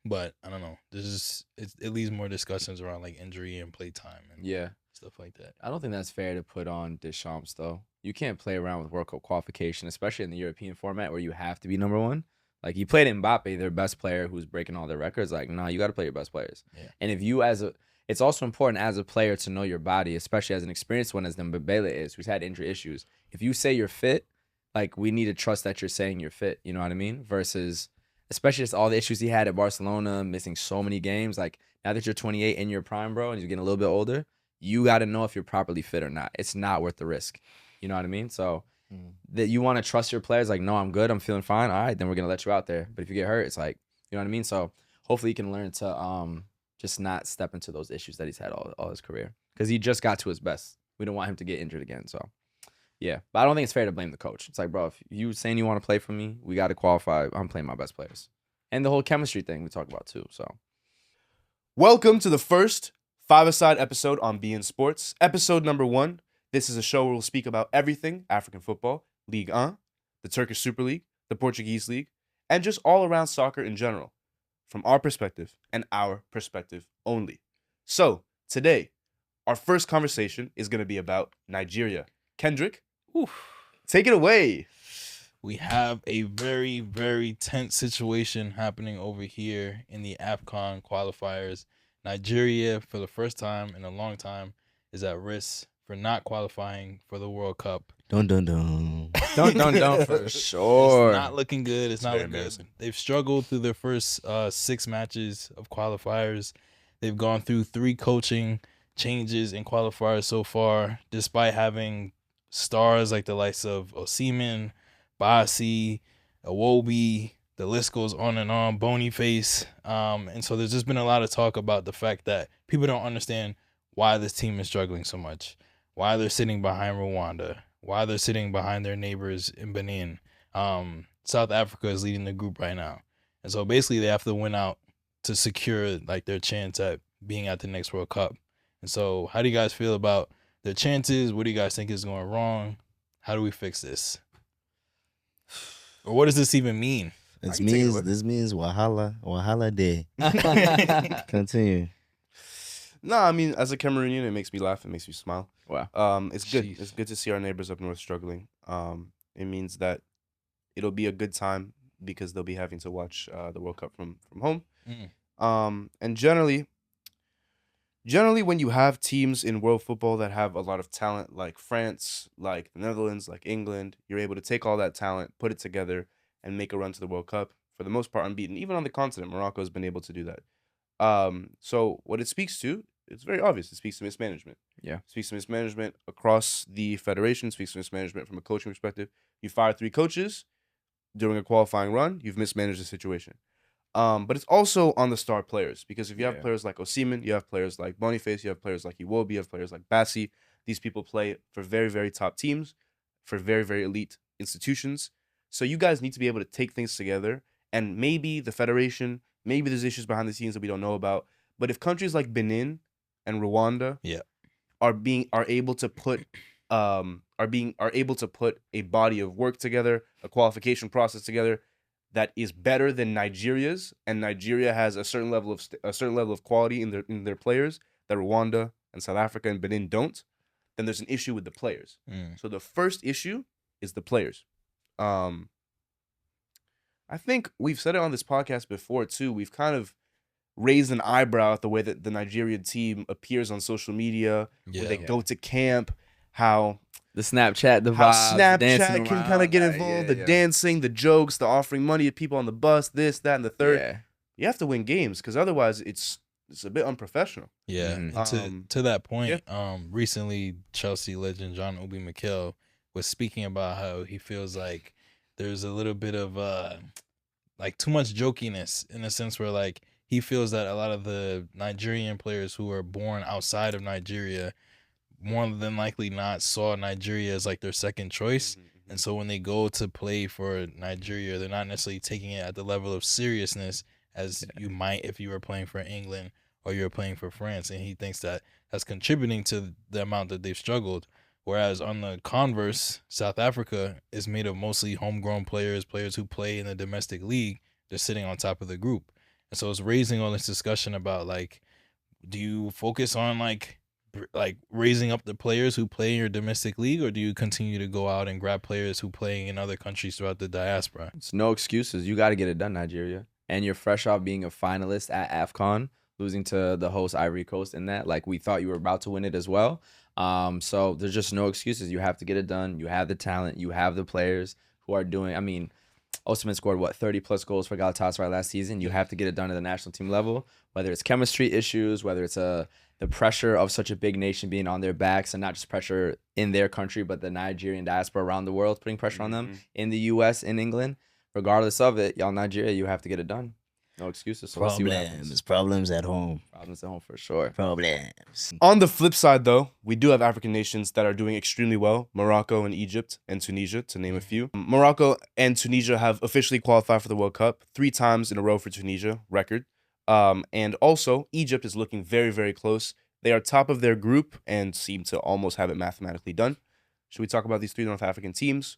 but I don't know. It leaves more discussions around like injury and play time and Yeah. stuff like that. I don't think that's fair to put on Deschamps, though. You can't play around with World Cup qualification, especially in the European format where you have to be number one. Like, he played Mbappe, their best player, who's breaking all their records. Like, nah, you got to play your best players. Yeah. And if you, it's also important as a player to know your body, especially as an experienced one, as Dembele is, who's had injury issues. If you say you're fit, like, we need to trust that you're saying you're fit. You know what I mean? Versus, especially just all the issues he had at Barcelona, missing so many games. Like, now that you're 28 in your prime, bro, and you're getting a little bit older, you got to know if you're properly fit or not. It's not worth the risk. You know what I mean? So that you want to trust your players, like, no, I'm good, I'm feeling fine. All right, then we're going to let you out there. But if you get hurt, it's like, you know what I mean? So hopefully you can learn to just not step into those issues that he's had all his career. Because he just got to his best. We don't want him to get injured again. So, yeah. But I don't think it's fair to blame the coach. It's like, bro, if you saying you want to play for me, we got to qualify. I'm playing my best players. And the whole chemistry thing we talk about too. So, Welcome to the first five-a-side episode on BEIN Sports. Episode number 1. This is a show where we'll speak about everything African football, Ligue 1, the Turkish Super League, the Portuguese League, and just all around soccer in general, from our perspective and our perspective only. So, today, our first conversation is going to be about Nigeria. Kendrick, take it away. We have a very, very tense situation happening over here in the AFCON qualifiers. Nigeria, for the first time in a long time, is at risk for not qualifying for the World Cup. Dun. don't for sure. It's not looking good. It's not very looking good. embarrassing. They've struggled through their first 6 matches of qualifiers. They've gone through 3 coaching changes in qualifiers so far, despite having stars like the likes of Osimhen, Guirassy, Iwobi, the list goes on and on, Boniface. And so there's just been a lot of talk about the fact that people don't understand why this team is struggling so much, why they're sitting behind Rwanda, why they're sitting behind their neighbors in Benin. South Africa is leading the group right now. And so basically they have to win out to secure like their chance at being at the next World Cup. And so how do you guys feel about their chances? What do you guys think is going wrong? How do we fix this? Or what does this even mean? This means Wahala Day. Continue. No, I mean, as a Cameroonian, it makes me laugh. It makes me smile. Wow. It's good. Jeez. It's good to see our neighbors up north struggling. It means that it'll be a good time because they'll be having to watch the World Cup from home. And generally, when you have teams in world football that have a lot of talent, like France, like the Netherlands, like England, you're able to take all that talent, put it together, and make a run to the World Cup. For the most part, unbeaten. Even on the continent, Morocco has been able to do that. So what it speaks to, it's very obvious. It speaks to mismanagement. Yeah. It speaks to mismanagement across the federation. It speaks to mismanagement from a coaching perspective. You fire 3 coaches during a qualifying run, you've mismanaged the situation. But it's also on the star players, because if you have players like Osimhen, you have players like Boniface, you have players like Iwobi, you have players like Bassi. These people play for very, very top teams, for very, very elite institutions. So you guys need to be able to take things together. And maybe the federation, maybe there's issues behind the scenes that we don't know about. But if countries like Benin and Rwanda are able to put a body of work together, a qualification process together that is better than Nigeria's, and Nigeria has a certain level of quality in their players that Rwanda and South Africa and Benin don't, then there's an issue with the players. So the first issue is the players. I think we've said it on this podcast before too. We've kind of raised an eyebrow at the way that the Nigerian team appears on social media, where they go to camp, how the Snapchat, the how vibes, Snapchat can kind of get involved, the dancing, the jokes, the offering money to people on the bus, this, that, and the third. Yeah. You have to win games, because otherwise it's a bit unprofessional. Yeah. Mhm. And to that point, recently Chelsea legend John Obi Mikel was speaking about how he feels like there's a little bit of like too much jokiness, in a sense where like he feels that a lot of the Nigerian players who are born outside of Nigeria more than likely not saw Nigeria as like their second choice. And so when they go to play for Nigeria, they're not necessarily taking it at the level of seriousness as you might if you were playing for England or you're playing for France. And he thinks that that's contributing to the amount that they've struggled. Whereas on the converse, South Africa is made of mostly homegrown players, players who play in the domestic league. They're sitting on top of the group. And so it's raising all this discussion about, like, do you focus on like raising up the players who play in your domestic league, or do you continue to go out and grab players who play in other countries throughout the diaspora? It's no excuses. You got to get it done, Nigeria. And you're fresh off being a finalist at AFCON, losing to the host Ivory Coast in that. Like, we thought you were about to win it as well. So there's just no excuses. You have to get it done. You have the talent. You have the players who are doing. I mean, Osimhen scored 30+ goals for Galatasaray last season. You have to get it done at the national team level, whether it's chemistry issues, whether it's the pressure of such a big nation being on their backs, and not just pressure in their country, but the Nigerian diaspora around the world putting pressure on them in the U.S., in England. Regardless of it, y'all Nigeria, you have to get it done. No excuses. So Problems at home. Problems at home for sure. Problems. On the flip side, though, we do have African nations that are doing extremely well. Morocco and Egypt and Tunisia, to name a few. Morocco and Tunisia have officially qualified for the World Cup 3 times in a row for Tunisia, record. And also, Egypt is looking very, very close. They are top of their group and seem to almost have it mathematically done. Should we talk about these 3 North African teams?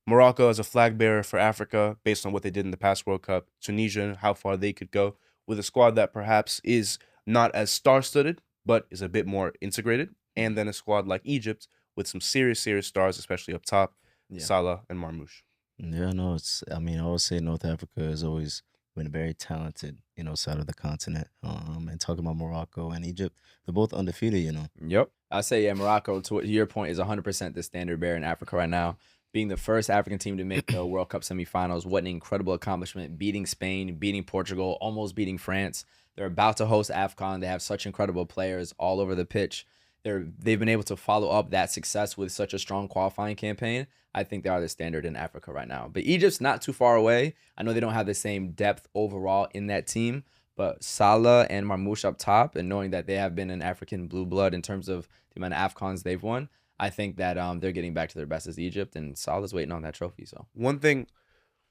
Morocco as a flag bearer for Africa based on what they did in the past World Cup. Tunisia, how far they could go with a squad that perhaps is not as star-studded, but is a bit more integrated. And then a squad like Egypt with some serious stars, especially up top, Salah and Marmoush. Yeah, no, I would say North Africa has always been very talented, side of the continent. And talking about Morocco and Egypt, they're both undefeated, Yep. I say, Morocco, to your point, is 100% the standard bearer in Africa right now. Being the first African team to make the World Cup semifinals, what an incredible accomplishment. Beating Spain, beating Portugal, almost beating France. They're about to host AFCON. They have such incredible players all over the pitch. They've been able to follow up that success with such a strong qualifying campaign. I think they are the standard in Africa right now. But Egypt's not too far away. I know they don't have the same depth overall in that team, but Salah and Marmoush up top, and knowing that they have been an African blue blood in terms of the amount of AFCONs they've won, I think that they're getting back to their best as Egypt, and Salah's waiting on that trophy. So one thing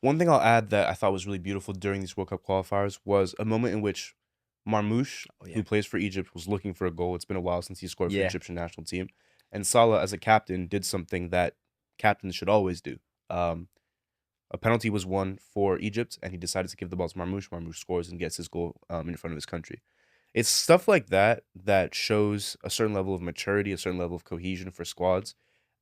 I'll add that I thought was really beautiful during these World Cup qualifiers was a moment in which Marmoush, who plays for Egypt, was looking for a goal. It's been a while since he scored for the Egyptian national team. And Salah, as a captain, did something that captains should always do. A penalty was won for Egypt, and he decided to give the ball to Marmoush. Marmoush scores and gets his goal in front of his country. It's stuff like that that shows a certain level of maturity, a certain level of cohesion for squads,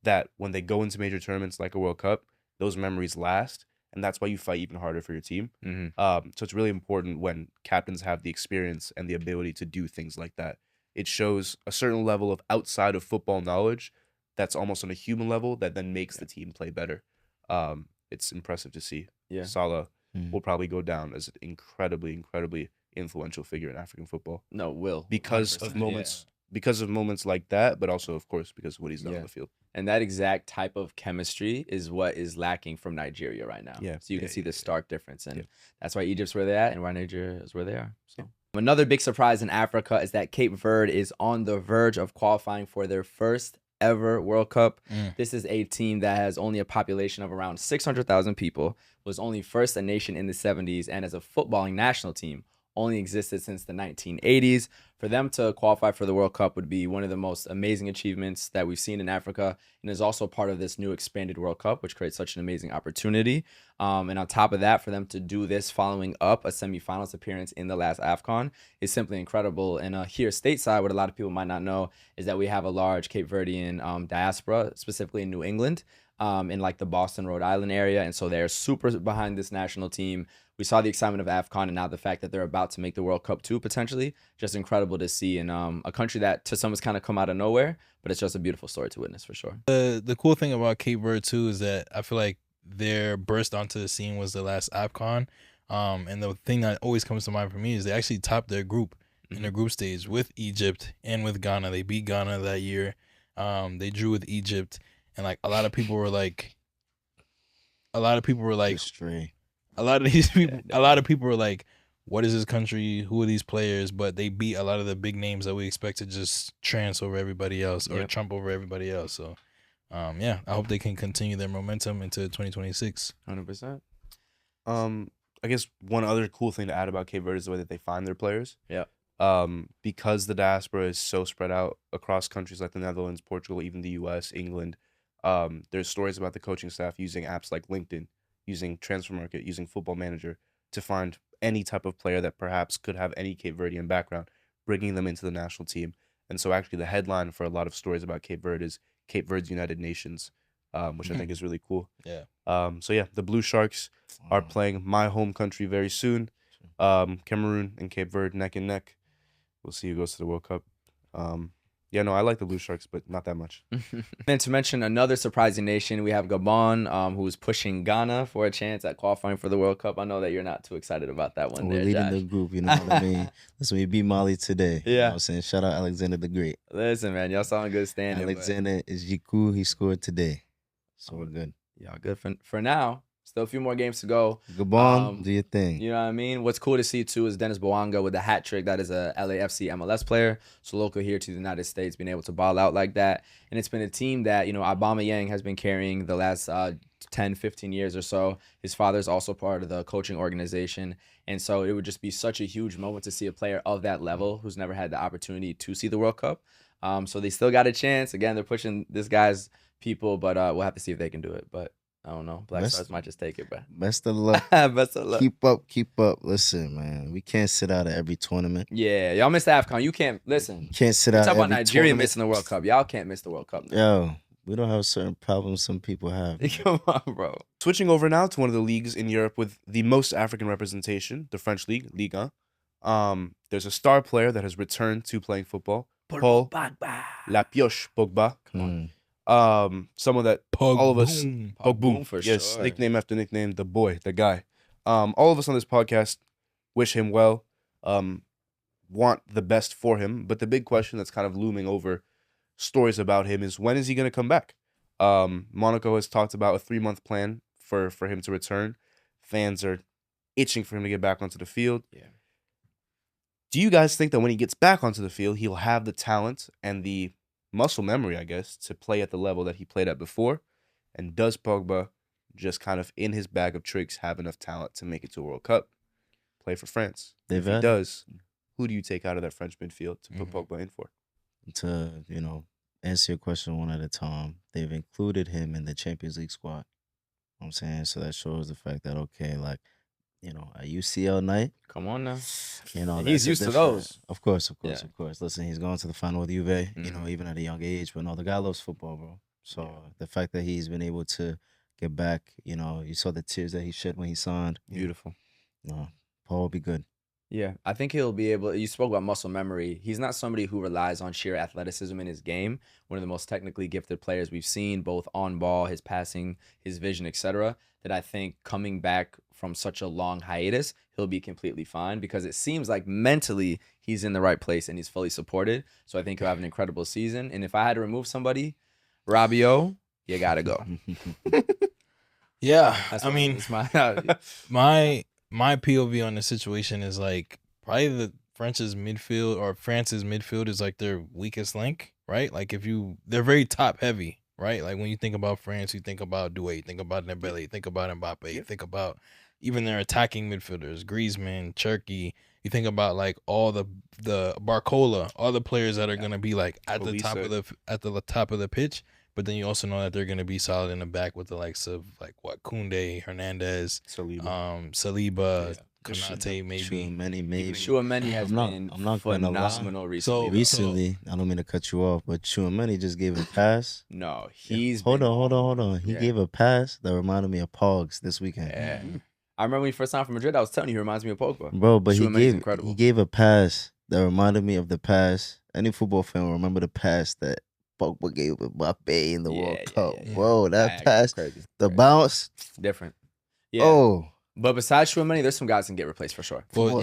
that when they go into major tournaments like a World Cup, those memories last, and that's why you fight even harder for your team. So it's really important when captains have the experience and the ability to do things like that. It shows a certain level of outside of football knowledge that's almost on a human level that then makes the team play better. It's impressive to see. Salah will probably go down as an incredibly influential figure in African football. No, will. Because of moments like that, but also, of course, because of what he's done on the field. And that exact type of chemistry is what is lacking from Nigeria right now. So you can see the stark difference. And that's why Egypt's where they're at and why Nigeria is where they are. So another big surprise in Africa is that Cape Verde is on the verge of qualifying for their first ever World Cup. This is a team that has only a population of around 600,000 people, was only first a nation in the 70s, and as a footballing national team, only existed since the 1980s. For them to qualify for the World Cup would be one of the most amazing achievements that we've seen in Africa, and is also part of this new expanded World Cup, which creates such an amazing opportunity. And on top of that, for them to do this following up a semifinals appearance in the last AFCON is simply incredible. And here stateside, what a lot of people might not know is that we have a large Cape Verdean diaspora, specifically in New England, in like the Boston, Rhode Island area. And so they're super behind this national team. We saw the excitement of AFCON, and now the fact that they're about to make the World Cup too, potentially, just incredible to see in a country that to some has kind of come out of nowhere, but it's just a beautiful story to witness for sure. The cool thing about Cape Verde too is that I feel like their burst onto the scene was the last AFCON. And the thing that always comes to mind for me is they actually topped their group in the group stage with Egypt and with Ghana. They beat Ghana that year. They drew with Egypt, and like a lot of people were like, Stray. a lot of people were like, what is this country? Who are these players? But they beat a lot of the big names that we expect to just trance over everybody else or trump over everybody else. So, I hope they can continue their momentum into 2026. 100%. I guess one other cool thing to add about Cape Verde is the way that they find their players. because the diaspora is so spread out across countries like the Netherlands, Portugal, even the US, England. There's stories about the coaching staff using apps like LinkedIn, using Transfermarkt, using Football Manager to find any type of player that perhaps could have any Cape Verdean background, bringing them into the national team. And so actually the headline for a lot of stories about Cape Verde is Cape Verde's United Nations, which I think is really cool. Yeah. So yeah, the Blue Sharks are playing my home country very soon. Cameroon and Cape Verde neck and neck. We'll see who goes to the World Cup. Yeah, no, I like the Blue Sharks, but not that much. And to mention another surprising nation, we have Gabon, who's pushing Ghana for a chance at qualifying for the World Cup. I know that you're not too excited about that one. We're there, leading Josh. the group, you know what I mean? Listen, we beat Mali today. You know Yeah. what I'm saying? Shout out Alexander the Great. Listen, man, y'all saw in good standing. Alexander is Jiku. He scored today. So we're good. Y'all good for now. Still a few more games to go. Gabon, do your thing. You know what I mean? What's cool to see, too, is Dennis Bouanga with the hat trick. That is a LAFC MLS player. So local here to the United States, being able to ball out like that. And it's been a team that, Aubameyang has been carrying the last 10, 15 years or so. His father's also part of the coaching organization. And so it would just be such a huge moment to see a player of that level who's never had the opportunity to see the World Cup. So they still got a chance. Again, they're pushing this guy's people, but we'll have to see if they can do it. But I don't know. Black Stars might just take it, bro. Best of luck. Best of luck. Keep up. Listen, man, we can't sit out of every tournament. Yeah, y'all missed the AFCON. You can't listen. Can't sit Talk out about every Nigeria tournament. missing the World Cup. Y'all can't miss the World Cup. Yo, we don't have certain problems some people have. Come on, bro. Switching over now to one of the leagues in Europe with the most African representation, the French league, Liga. There's a star player that has returned to playing football, Paul Pogba. La Pioche Pogba. Come on. Someone that all of us, Pogboom for yes, sure. nickname after nickname, the boy, the guy. All of us on this podcast wish him well, want the best for him. But the big question that's kind of looming over stories about him is, when is he going to come back? Monaco has talked about a 3-month plan for him to return. Fans are itching for him to get back onto the field. Yeah. Do you guys think that when he gets back onto the field, he'll have the talent and the muscle memory, I guess, to play at the level that he played at before? And does Pogba, just kind of in his bag of tricks, have enough talent to make it to a World Cup, play for France? If he does, who do you take out of that French midfield to put Pogba in for? To, answer your question one at a time, they've included him in the Champions League squad. You know what I'm saying? So that shows the fact that, okay, like, a UCL night. Come on now. He's used to those. Of course. Yeah. Listen, he's going to the final with Juve, even at a young age. But no, the guy loves football, bro. So the fact that he's been able to get back, you saw the tears that he shed when he signed. Beautiful. No, Paul will be good. Yeah, I think he'll be able. You spoke about muscle memory. He's not somebody who relies on sheer athleticism in his game. One of the most technically gifted players we've seen, both on ball, his passing, his vision, etc. That I think coming back from such a long hiatus, he'll be completely fine, because it seems like mentally he's in the right place and he's fully supported. So I think he'll have an incredible season. And if I had to remove somebody, Rabiot, you gotta go. Yeah, That's I mean, my POV on the situation is like probably the France's midfield is like their weakest link, right? Like they're very top heavy, right? Like when you think about France, you think about Doué, you think about Dembele, you think about Mbappe, you think about even their attacking midfielders, Griezmann, Cherki. You think about like all the Barcola, all the players that are gonna be like at the top of the pitch. But then you also know that they're going to be solid in the back with the likes of Koundé, Hernandez, Saliba, Konate, maybe. Chouameni has been phenomenal recently. Recently, I don't mean to cut you off, but Chouameni just gave a pass. No, he's Hold on. He gave a pass that reminded me of Pogs this weekend. Yeah. I remember when he first signed for Madrid, I was telling you, he reminds me of Pogba. Bro, but incredible. he gave a pass that reminded me of the pass. Any football fan will remember the pass that Pogba gave Mbappe in the World Cup. Yeah. Whoa, that pass, crazy. bounce. Different. Yeah. Oh. But besides Chouameni, there's some guys that can get replaced for sure. Well,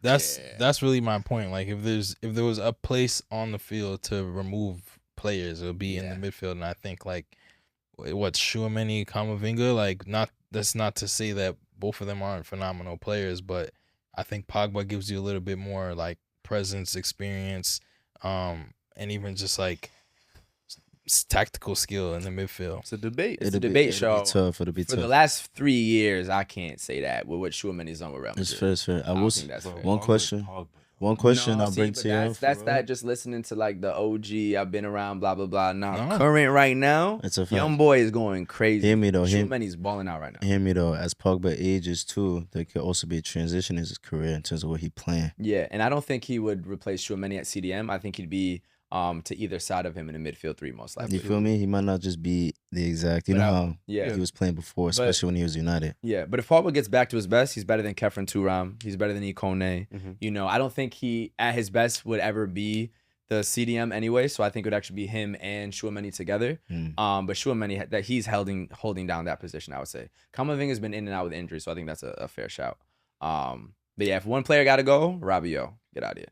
that's really my point. Like if there was a place on the field to remove players, it would be in the midfield. And I think Chouameni, Camavinga, that's not to say that both of them aren't phenomenal players, but I think Pogba gives you a little bit more like presence, experience, and even just like tactical skill in the midfield. It's a debate. It's a debate show. It'll be tough. For the last 3 years, I can't say that with what Chouameni's done with Real Madrid. It's fair. I will say think that's fair. one question. One question No, I'll see, bring but to you. that's that just listening to like the OG, I've been around, blah, blah, blah. Now, No. current right now, It's a fact. young boy is going crazy. Hear me though. Tchouameni's balling out right now. Hear me though. As Pogba ages too, there could also be a transition in his career in terms of what he playing. Yeah, and I don't think he would replace Tchouameni at CDM. I think he'd be to either side of him in a midfield 3 most likely. You feel me? He might not just be the exact. You But know I- how yeah. he was playing before, especially when he was United. Yeah, but if Pogba gets back to his best, he's better than Kefren Turam. He's better than Ikone. Mhm. You know, I don't think he at his best would ever be the CDM anyway. So I think it would actually be him and Tchouameni together. Mm. But Tchouameni that he's holding down that position, I would say. Kamavinga's been in and out with injuries, so I think that's a fair shout. But yeah, if one player got to go, Rabiot, get out of here.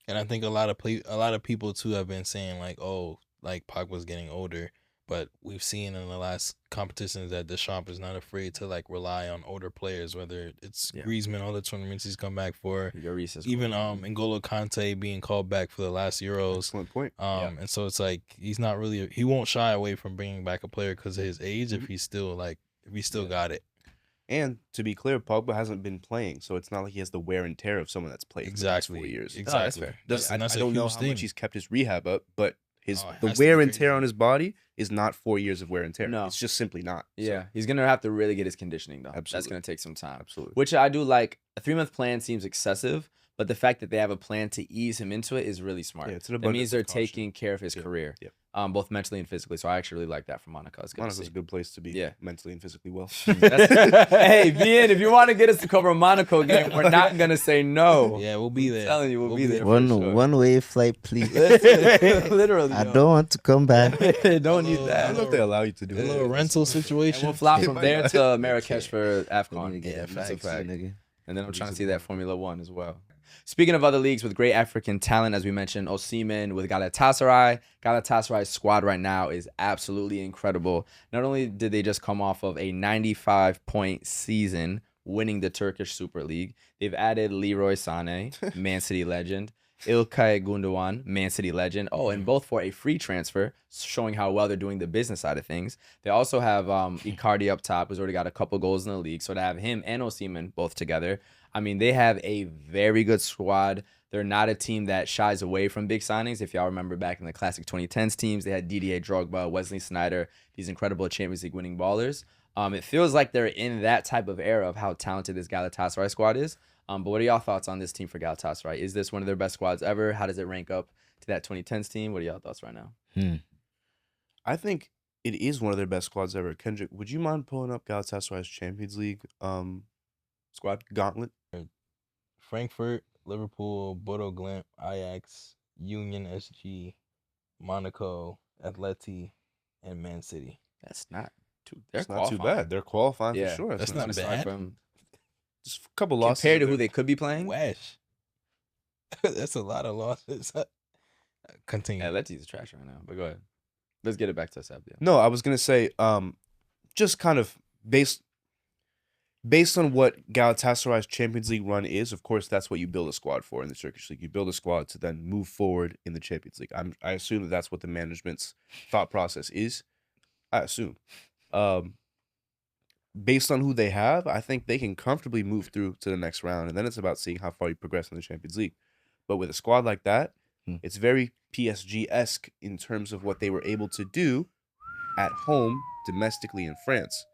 And I think a lot of people too have been saying like, oh, like Pogba's getting older, but we've seen in the last competitions that Deschamps is not afraid to like rely on older players, whether it's Griezmann, all the tournaments he's come back for, even N'Golo Kante being called back for the last Euros. Excellent point. And so it's like he won't shy away from bringing back a player because of his age if he's still got it. And to be clear, Pogba hasn't been playing, so it's not like he has the wear and tear of someone that's played Exactly. for 4 years. Exactly. that's fair. That's I a don't know huge how thing. much he's kept his rehab up, but it the has to be wear and crazy. tear on his body is not 4 years of wear and tear. No. It's just simply not. Yeah, he's going to have to really get his conditioning, though. That's Absolutely. going to take some time. Absolutely. Which I do like. A 3-month plan seems excessive, but the fact that they have a plan to ease him into it is really smart. Yeah, it's an that abundance means they're of caution. taking care of his career, Yep. Both mentally and physically. So I actually really like that from Monaco. It's good to Monaco's see. a good place to be mentally and physically well. Hey, BEIN, if you want to get us to cover a Monaco game, we're not going to say no. Yeah, we'll be there. I'm telling you, we'll be there. for One sure. one way flight, please. Literally. I yo. don't want to come back. Don't need I that. don't know if they allow you to do A it. little rental And situation. we'll fly from there to Marrakesh for I need AFCON. to get that That's a facts, fact. nigga. And then I'm trying to see that Formula 1 as well. Speaking of other leagues with great African talent, as we mentioned, Osimhen with Galatasaray. Galatasaray's squad right now is absolutely incredible. Not only did they just come off of a 95-point season winning the Turkish Super League, they've added Leroy Sané, Man City legend, İlkay Gundogan, Man City legend. Oh, and both for a free transfer, showing how well they're doing the business side of things. They also have Icardi up top, who's already got a couple goals in the league. So to have him and Osimhen both together, I mean, they have a very good squad. They're not a team that shies away from big signings. If y'all remember back in the classic 2010s teams, they had Didier Drogba, Wesley Sneijder, these incredible Champions League winning ballers. It feels like they're in that type of era of how talented this Galatasaray squad is. But what are y'all thoughts on this team for Galatasaray? Is this one of their best squads ever? How does it rank up to that 2010s team? What are y'all thoughts right now? I think it is one of their best squads ever. Kendrick, would you mind pulling up Galatasaray's Champions League squad gauntlet? Frankfurt, Liverpool, Bodo Glimt, Ajax, Union SG, Monaco, Atleti, and Man City. That's not too. They're It's not too qualifying. bad. They're qualifying Yeah, for sure. that's It's not Aside bad. from- Just a couple losses. compared to in who there. they could be playing. Wesh. That's a lot of losses. Continue. Atleti's trash right now. But go ahead. Let's get it back to Seb. Yeah. No, I was gonna say, just kind of based on what Galatasaray's Champions League run is. Of course, that's what you build a squad for in the Turkish league. You build a squad to then move forward in the Champions League. I assume that that's what the management's thought process is. I assume. Based on who they have, I think they can comfortably move through to the next round, and then it's about seeing how far you progress in the Champions League. But with a squad like that, it's very PSG-esque in terms of what they were able to do at home, domestically in France.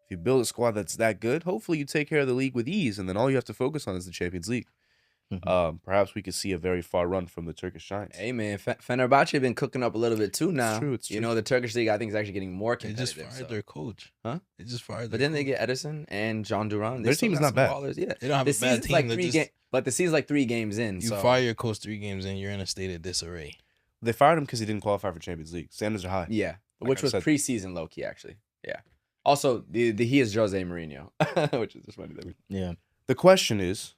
If you build a squad that's that good, hopefully you take care of the league with ease, and then all you have to focus on is the Champions League. Perhaps we could see a very far run from the Turkish Giants. Hey man, Fenerbahce have been cooking up a little bit too now. It's true. You know, the Turkish league I think is actually getting more They just competitive. fired so. their coach. Huh? They just fired But their then they coach. get Edison and John Duran. Their team is not bad. Yeah, They don't have the a bad season's team. like They're three just- but the season's like 3 games in. You so. fire your coach 3 games in, you're in a state of disarray. They fired him because he didn't qualify for Champions League. Standards are high. Yeah, Like which I was said. preseason low key actually. Yeah. Also, he is Jose Mourinho, which is just funny that we. Yeah. The question is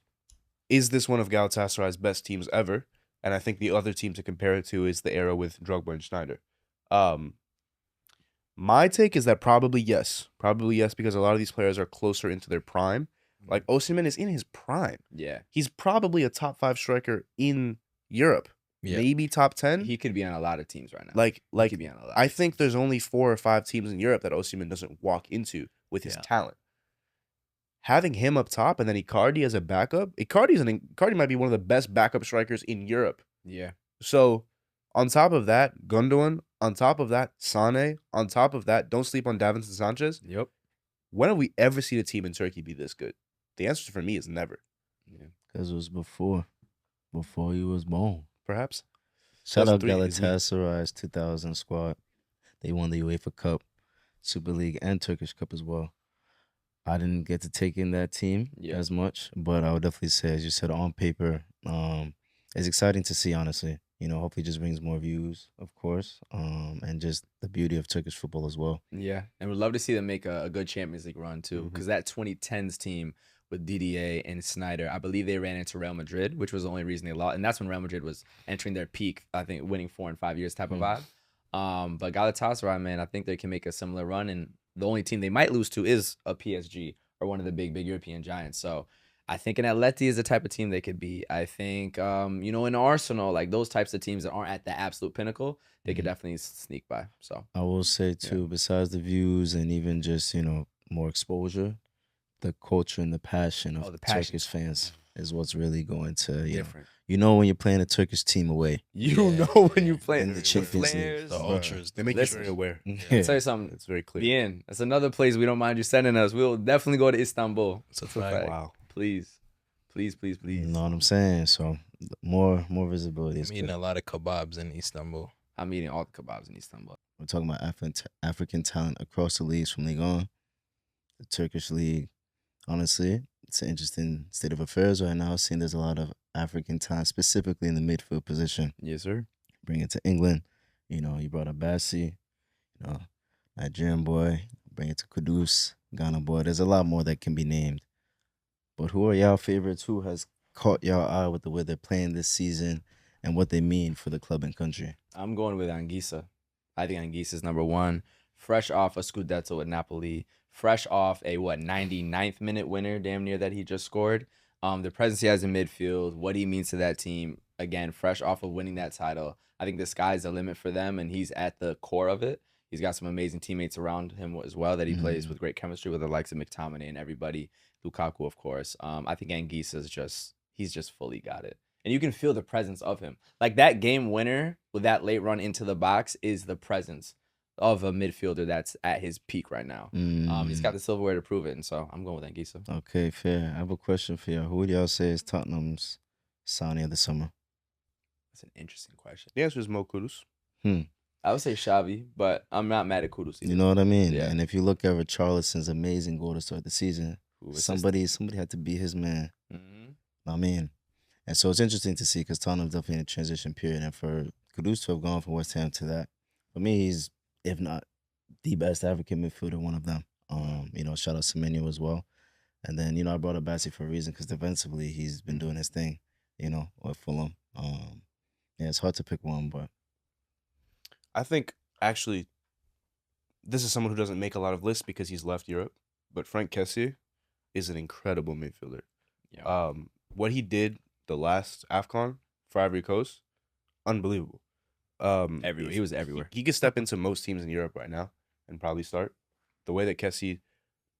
this one of Galatasaray's best teams ever? And I think the other team to compare it to is the era with Drogba and Schneider. My take is that probably yes. Probably yes, because a lot of these players are closer into their prime. Like Osimhen is in his prime. Yeah, He's probably a top 5 striker in Europe. Yeah. Maybe top 10. he could be on a lot of teams right now. Like he could be on a lot. I think there's only 4 or 5 teams in Europe that Osimhen doesn't walk into with his Yeah. talent. having him up top and then Icardi as a backup. Icardi might be one of the best backup strikers in Europe. Yeah. So on top of that, Gundogan. On top of that, Sane. On top of that, don't sleep on Davinson Sanchez. Yep. When have we ever seen a team in Turkey be this good? The answer for me is never. Yeah. Because it was before he was born. Perhaps. Shout out 2003, is he? Galatasaray's 2000 squad. They won the UEFA Cup, Super League, and Turkish Cup as well. I didn't get to take in that team as much, but I would definitely say, as you said, on paper, it's exciting to see, honestly. You know, hopefully it just brings more views, of course, and just the beauty of Turkish football as well. Yeah, and we'd love to see them make a good Champions League run, too, because that 2010s team with Didier and Snyder, I believe they ran into Real Madrid, which was the only reason they lost. And that's when Real Madrid was entering their peak, I think, winning 4 and 5 years type of vibe. But Galatasaray, man, I think they can make a similar run. And the only team they might lose to is a PSG or one of the big European giants. So I think an Atleti is the type of team they could be. I think, you know, in Arsenal, like those types of teams that aren't at the absolute pinnacle, they could definitely sneak by. So I will say, too, besides the views and even just, you know, more exposure, the culture and the passion of the passion. Turkish fans is what's really going to, different. You know when you're playing a Turkish team away. You know when you play In the Champions League. flares. The ultras. They make you very aware. I'll tell you something. It's very clear. BEIN, that's another place we don't mind you sending us. We'll definitely go to Istanbul. It's a fact. Wow. Please. Please. You know what I'm saying? So more visibility is I'm eating good. a lot of kebabs in Istanbul. I'm eating all the kebabs in Istanbul. We're talking about African talent across the leagues from League On, the Turkish league. Honestly, it's an interesting state of affairs right now, seeing there's a lot of African talent, specifically in the midfield position. Yes, sir. Bring it to England. You know, you brought up Bassi, you know, Nigerian boy. Bring it to Kudus, Ghana boy. There's a lot more that can be named. But who are y'all favorites? Who has caught y'all eye with the way they're playing this season and what they mean for the club and country? I'm going with Anguissa. I think Anguissa is number one. Fresh off a Scudetto with Napoli. Fresh off a, 99th minute winner, damn near, that he just scored. The presence he has in midfield, what he means to that team. Again, fresh off of winning that title. I think the sky's the limit for them, and he's at the core of it. He's got some amazing teammates around him as well that he plays with great chemistry with the likes of McTominay and everybody. Lukaku, of course. I think Anguissa he's just fully got it. And you can feel the presence of him. Like that game winner with that late run into the box is the presence of a midfielder that's at his peak right now. He's got the silverware to prove it, and so I'm going with Anguissa. Okay, fair. I have a question for y'all. Who would y'all say is Tottenham's signing of the summer? That's an interesting question. The answer is Mo Kudus. I would say Xavi, but I'm not mad at Kudus either. You know what I mean? Yeah. And if you look at Richarlison's amazing goal to start the season, somebody had to be his man. I mean, and so it's interesting to see because Tottenham's definitely in a transition period, and for Kudus to have gone from West Ham to that, for me, he's, if not the best African midfielder, one of them. You know, shout out Semenyo as well. And then, you know, I brought up Bassi for a reason because defensively he's been doing his thing, you know, with Fulham. Yeah, it's hard to pick one, but I think, actually, this is someone who doesn't make a lot of lists because he's left Europe, but Frank Kessie is an incredible midfielder. Yeah. What he did the last AFCON for Ivory Coast, unbelievable. Everywhere. He was everywhere. He could step into most teams in Europe right now and probably start. The way that Kessie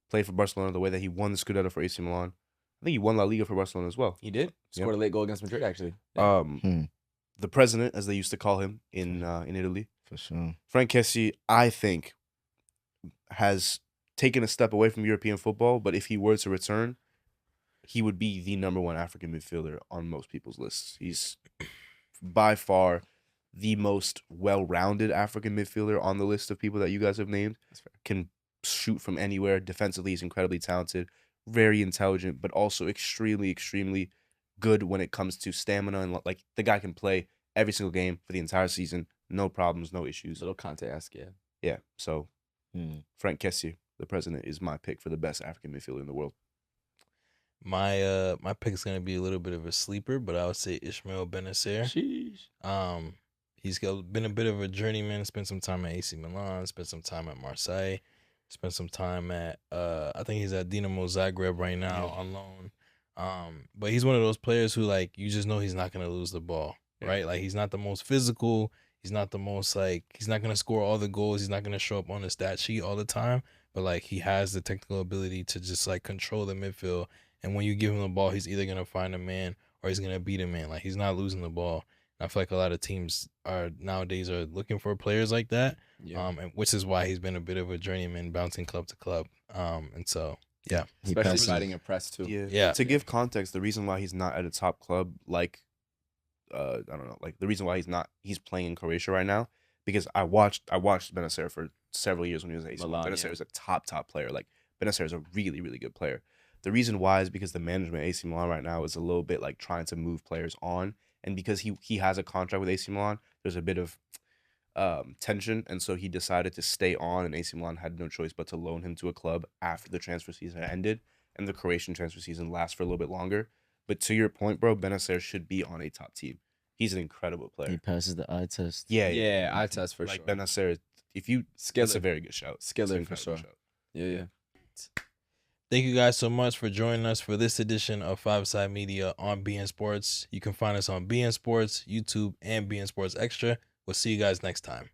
played for Barcelona, the way that he won the Scudetto for AC Milan. I think he won La Liga for Barcelona as well. He did. Scored a late goal against Madrid, actually. The president, as they used to call him in Italy, for sure. Frank Kessie, I think, has taken a step away from European football, but if he were to return, he would be the number one African midfielder on most people's lists. He's by far the most well-rounded African midfielder on the list of people that you guys have named. Can shoot from anywhere. Defensively, he's incredibly talented, very intelligent, but also extremely, extremely good when it comes to stamina. And like the guy can play every single game for the entire season. No problems, no issues. Little Conte-esque, yeah. Yeah, so Frank Kessie, the president, is my pick for the best African midfielder in the world. My pick is gonna be a little bit of a sleeper, but I would say Ismail Benacer. Sheesh. He's been a bit of a journeyman. Spent some time at AC Milan. Spent some time at Marseille. Spent some time at I think he's at Dinamo Zagreb right now on loan. But he's one of those players who, like, you just know he's not gonna lose the ball, right? Like, he's not the most physical. He's not the most, like, he's not gonna score all the goals. He's not gonna show up on the stat sheet all the time. but like he has the technical ability to just like control the midfield. And when you give him the ball, he's either gonna find a man or he's gonna beat a man. Like he's not losing the ball. And I feel like a lot of teams nowadays are looking for players like that. And which is why he's been a bit of a journeyman, bouncing club to club. And so yeah, especially fighting a press too. Yeah. To give context, the reason why he's not at a top club, like I don't know, like the reason why he's playing in Croatia right now, because I watched Benacer for several years when he was at AC Milan. Benacer is a top player. Like Benacer is a really, really good player. The reason why is because the management at AC Milan right now is a little bit like trying to move players on, and because he has a contract with AC Milan, there's a bit of tension, and so he decided to stay on, and AC Milan had no choice but to loan him to a club after the transfer season ended, and the Croatian transfer season lasts for a little bit longer. But to your point, bro, Benacer should be on a top team. He's an incredible player. He passes the eye test. Yeah, eye test for like sure. Benacer, that's a very good shout. Skiller for sure. Yeah. Thank you guys so much for joining us for this edition of Five Side Media on BEIN Sports. You can find us on BEIN Sports, YouTube, and BEIN Sports Extra. We'll see you guys next time.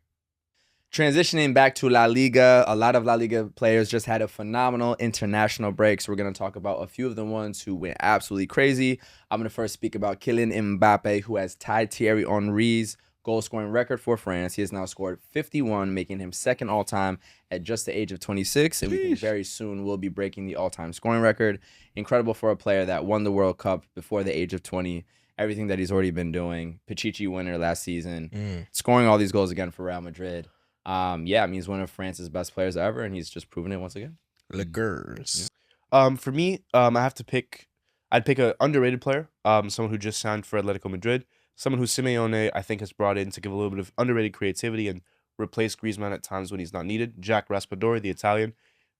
Transitioning back to La Liga, a lot of La Liga players just had a phenomenal international break. So we're going to talk about a few of the ones who went absolutely crazy. I'm going to first speak about Kylian Mbappe, who has tied Thierry Henry's goal-scoring record for France. He has now scored 51, making him second all-time at just the age of 26. And we think very soon will be breaking the all-time scoring record. Incredible for a player that won the World Cup before the age of 20. Everything that he's already been doing. Pichichi winner last season. Scoring all these goals again for Real Madrid. I mean, he's one of France's best players ever, and he's just proven it once again. Ligers. For me, I'd pick an underrated player, someone who just signed for Atletico Madrid, someone who Simeone, I think, has brought in to give a little bit of underrated creativity and replace Griezmann at times when he's not needed. Jack Raspadori, the Italian,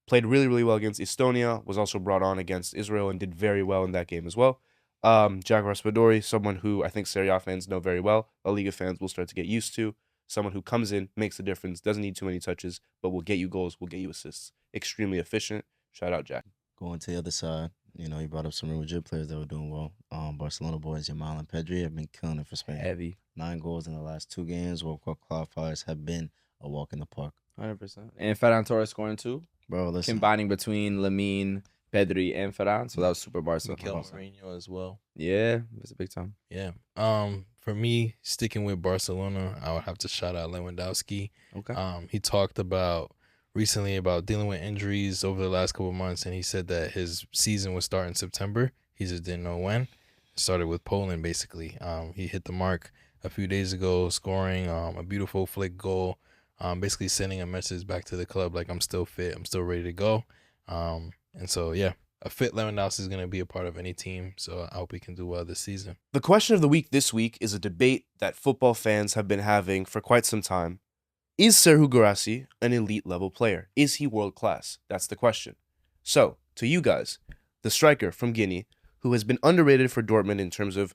played really, really well against Estonia, was also brought on against Israel and did very well in that game as well. Jack Raspadori, someone who I think Serie A fans know very well, La Liga fans will start to get used to. Someone who comes in, makes a difference, doesn't need too many touches, but will get you goals, will get you assists. Extremely efficient. Shout out, Jack. Going to the other side, you know, he brought up some Real Madrid players that were doing well. Barcelona boys, Yamal and Pedri have been killing it for Spain. Heavy. 9 goals in the last 2 games. World Cup qualifiers have been a walk in the park. 100%. And Ferran Torres scoring too. Bro, listen. Combining between Lamine, Pedri, and Ferran. So that was super Barca. Mikel Mourinho as well. Yeah, it was a big time. Yeah. For me, sticking with Barcelona, I would have to shout out Lewandowski. Okay. He talked recently about dealing with injuries over the last couple of months, and he said that his season would start in September. He just didn't know when. It started with Poland, basically. He hit the mark a few days ago, scoring a beautiful flick goal, basically sending a message back to the club like, I'm still fit, I'm still ready to go. And so, yeah. A fit Lewandowski is going to be a part of any team, so I hope he can do well this season. The question of the week this week is a debate that football fans have been having for quite some time. Is Serhou Guirassy an elite level player? Is he world class? That's the question. So, to you guys, the striker from Guinea, who has been underrated for Dortmund in terms of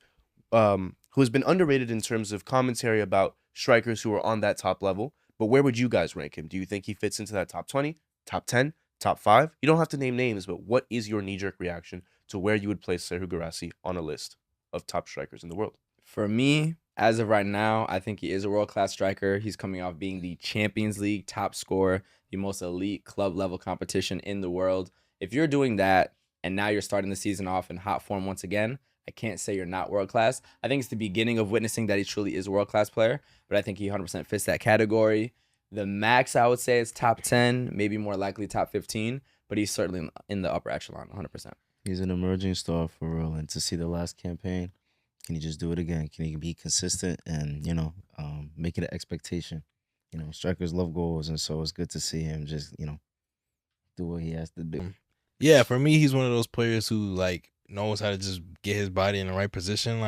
commentary about strikers who are on that top level, but where would you guys rank him? Do you think he fits into that top 20, top 10? Top 5? You don't have to name names, but what is your knee-jerk reaction to where you would place Serhou Guirassy on a list of top strikers in the world? For me, as of right now, I think he is a world-class striker. He's coming off being the Champions League top scorer, the most elite club-level competition in the world. If you're doing that, and now you're starting the season off in hot form once again, I can't say you're not world-class. I think it's the beginning of witnessing that he truly is a world-class player, but I think he 100% fits that category. The max, I would say, is top 10, maybe more likely top 15, but he's certainly in the upper echelon, 100%. He's an emerging star for real. And to see the last campaign, can he just do it again? Can he be consistent and, make it an expectation? Strikers love goals, and so it's good to see him just, do what he has to do. Yeah, for me, he's one of those players who, knows how to just get his body in the right position.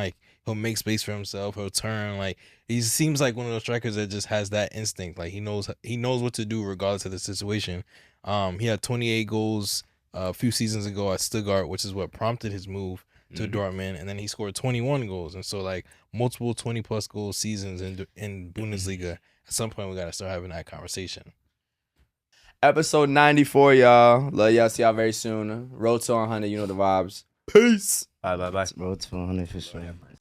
He'll make space for himself. He'll turn. He seems like one of those strikers that just has that instinct. He knows what to do regardless of the situation. He had 28 goals a few seasons ago at Stuttgart, which is what prompted his move to Dortmund, and then he scored 21 goals. And so multiple 20+ goal seasons in Bundesliga. At some point, we got to start having that conversation. Episode 94, y'all. Love y'all. See y'all very soon. Road to 100. You know the vibes. Peace. Bye. Road to 100 for sure.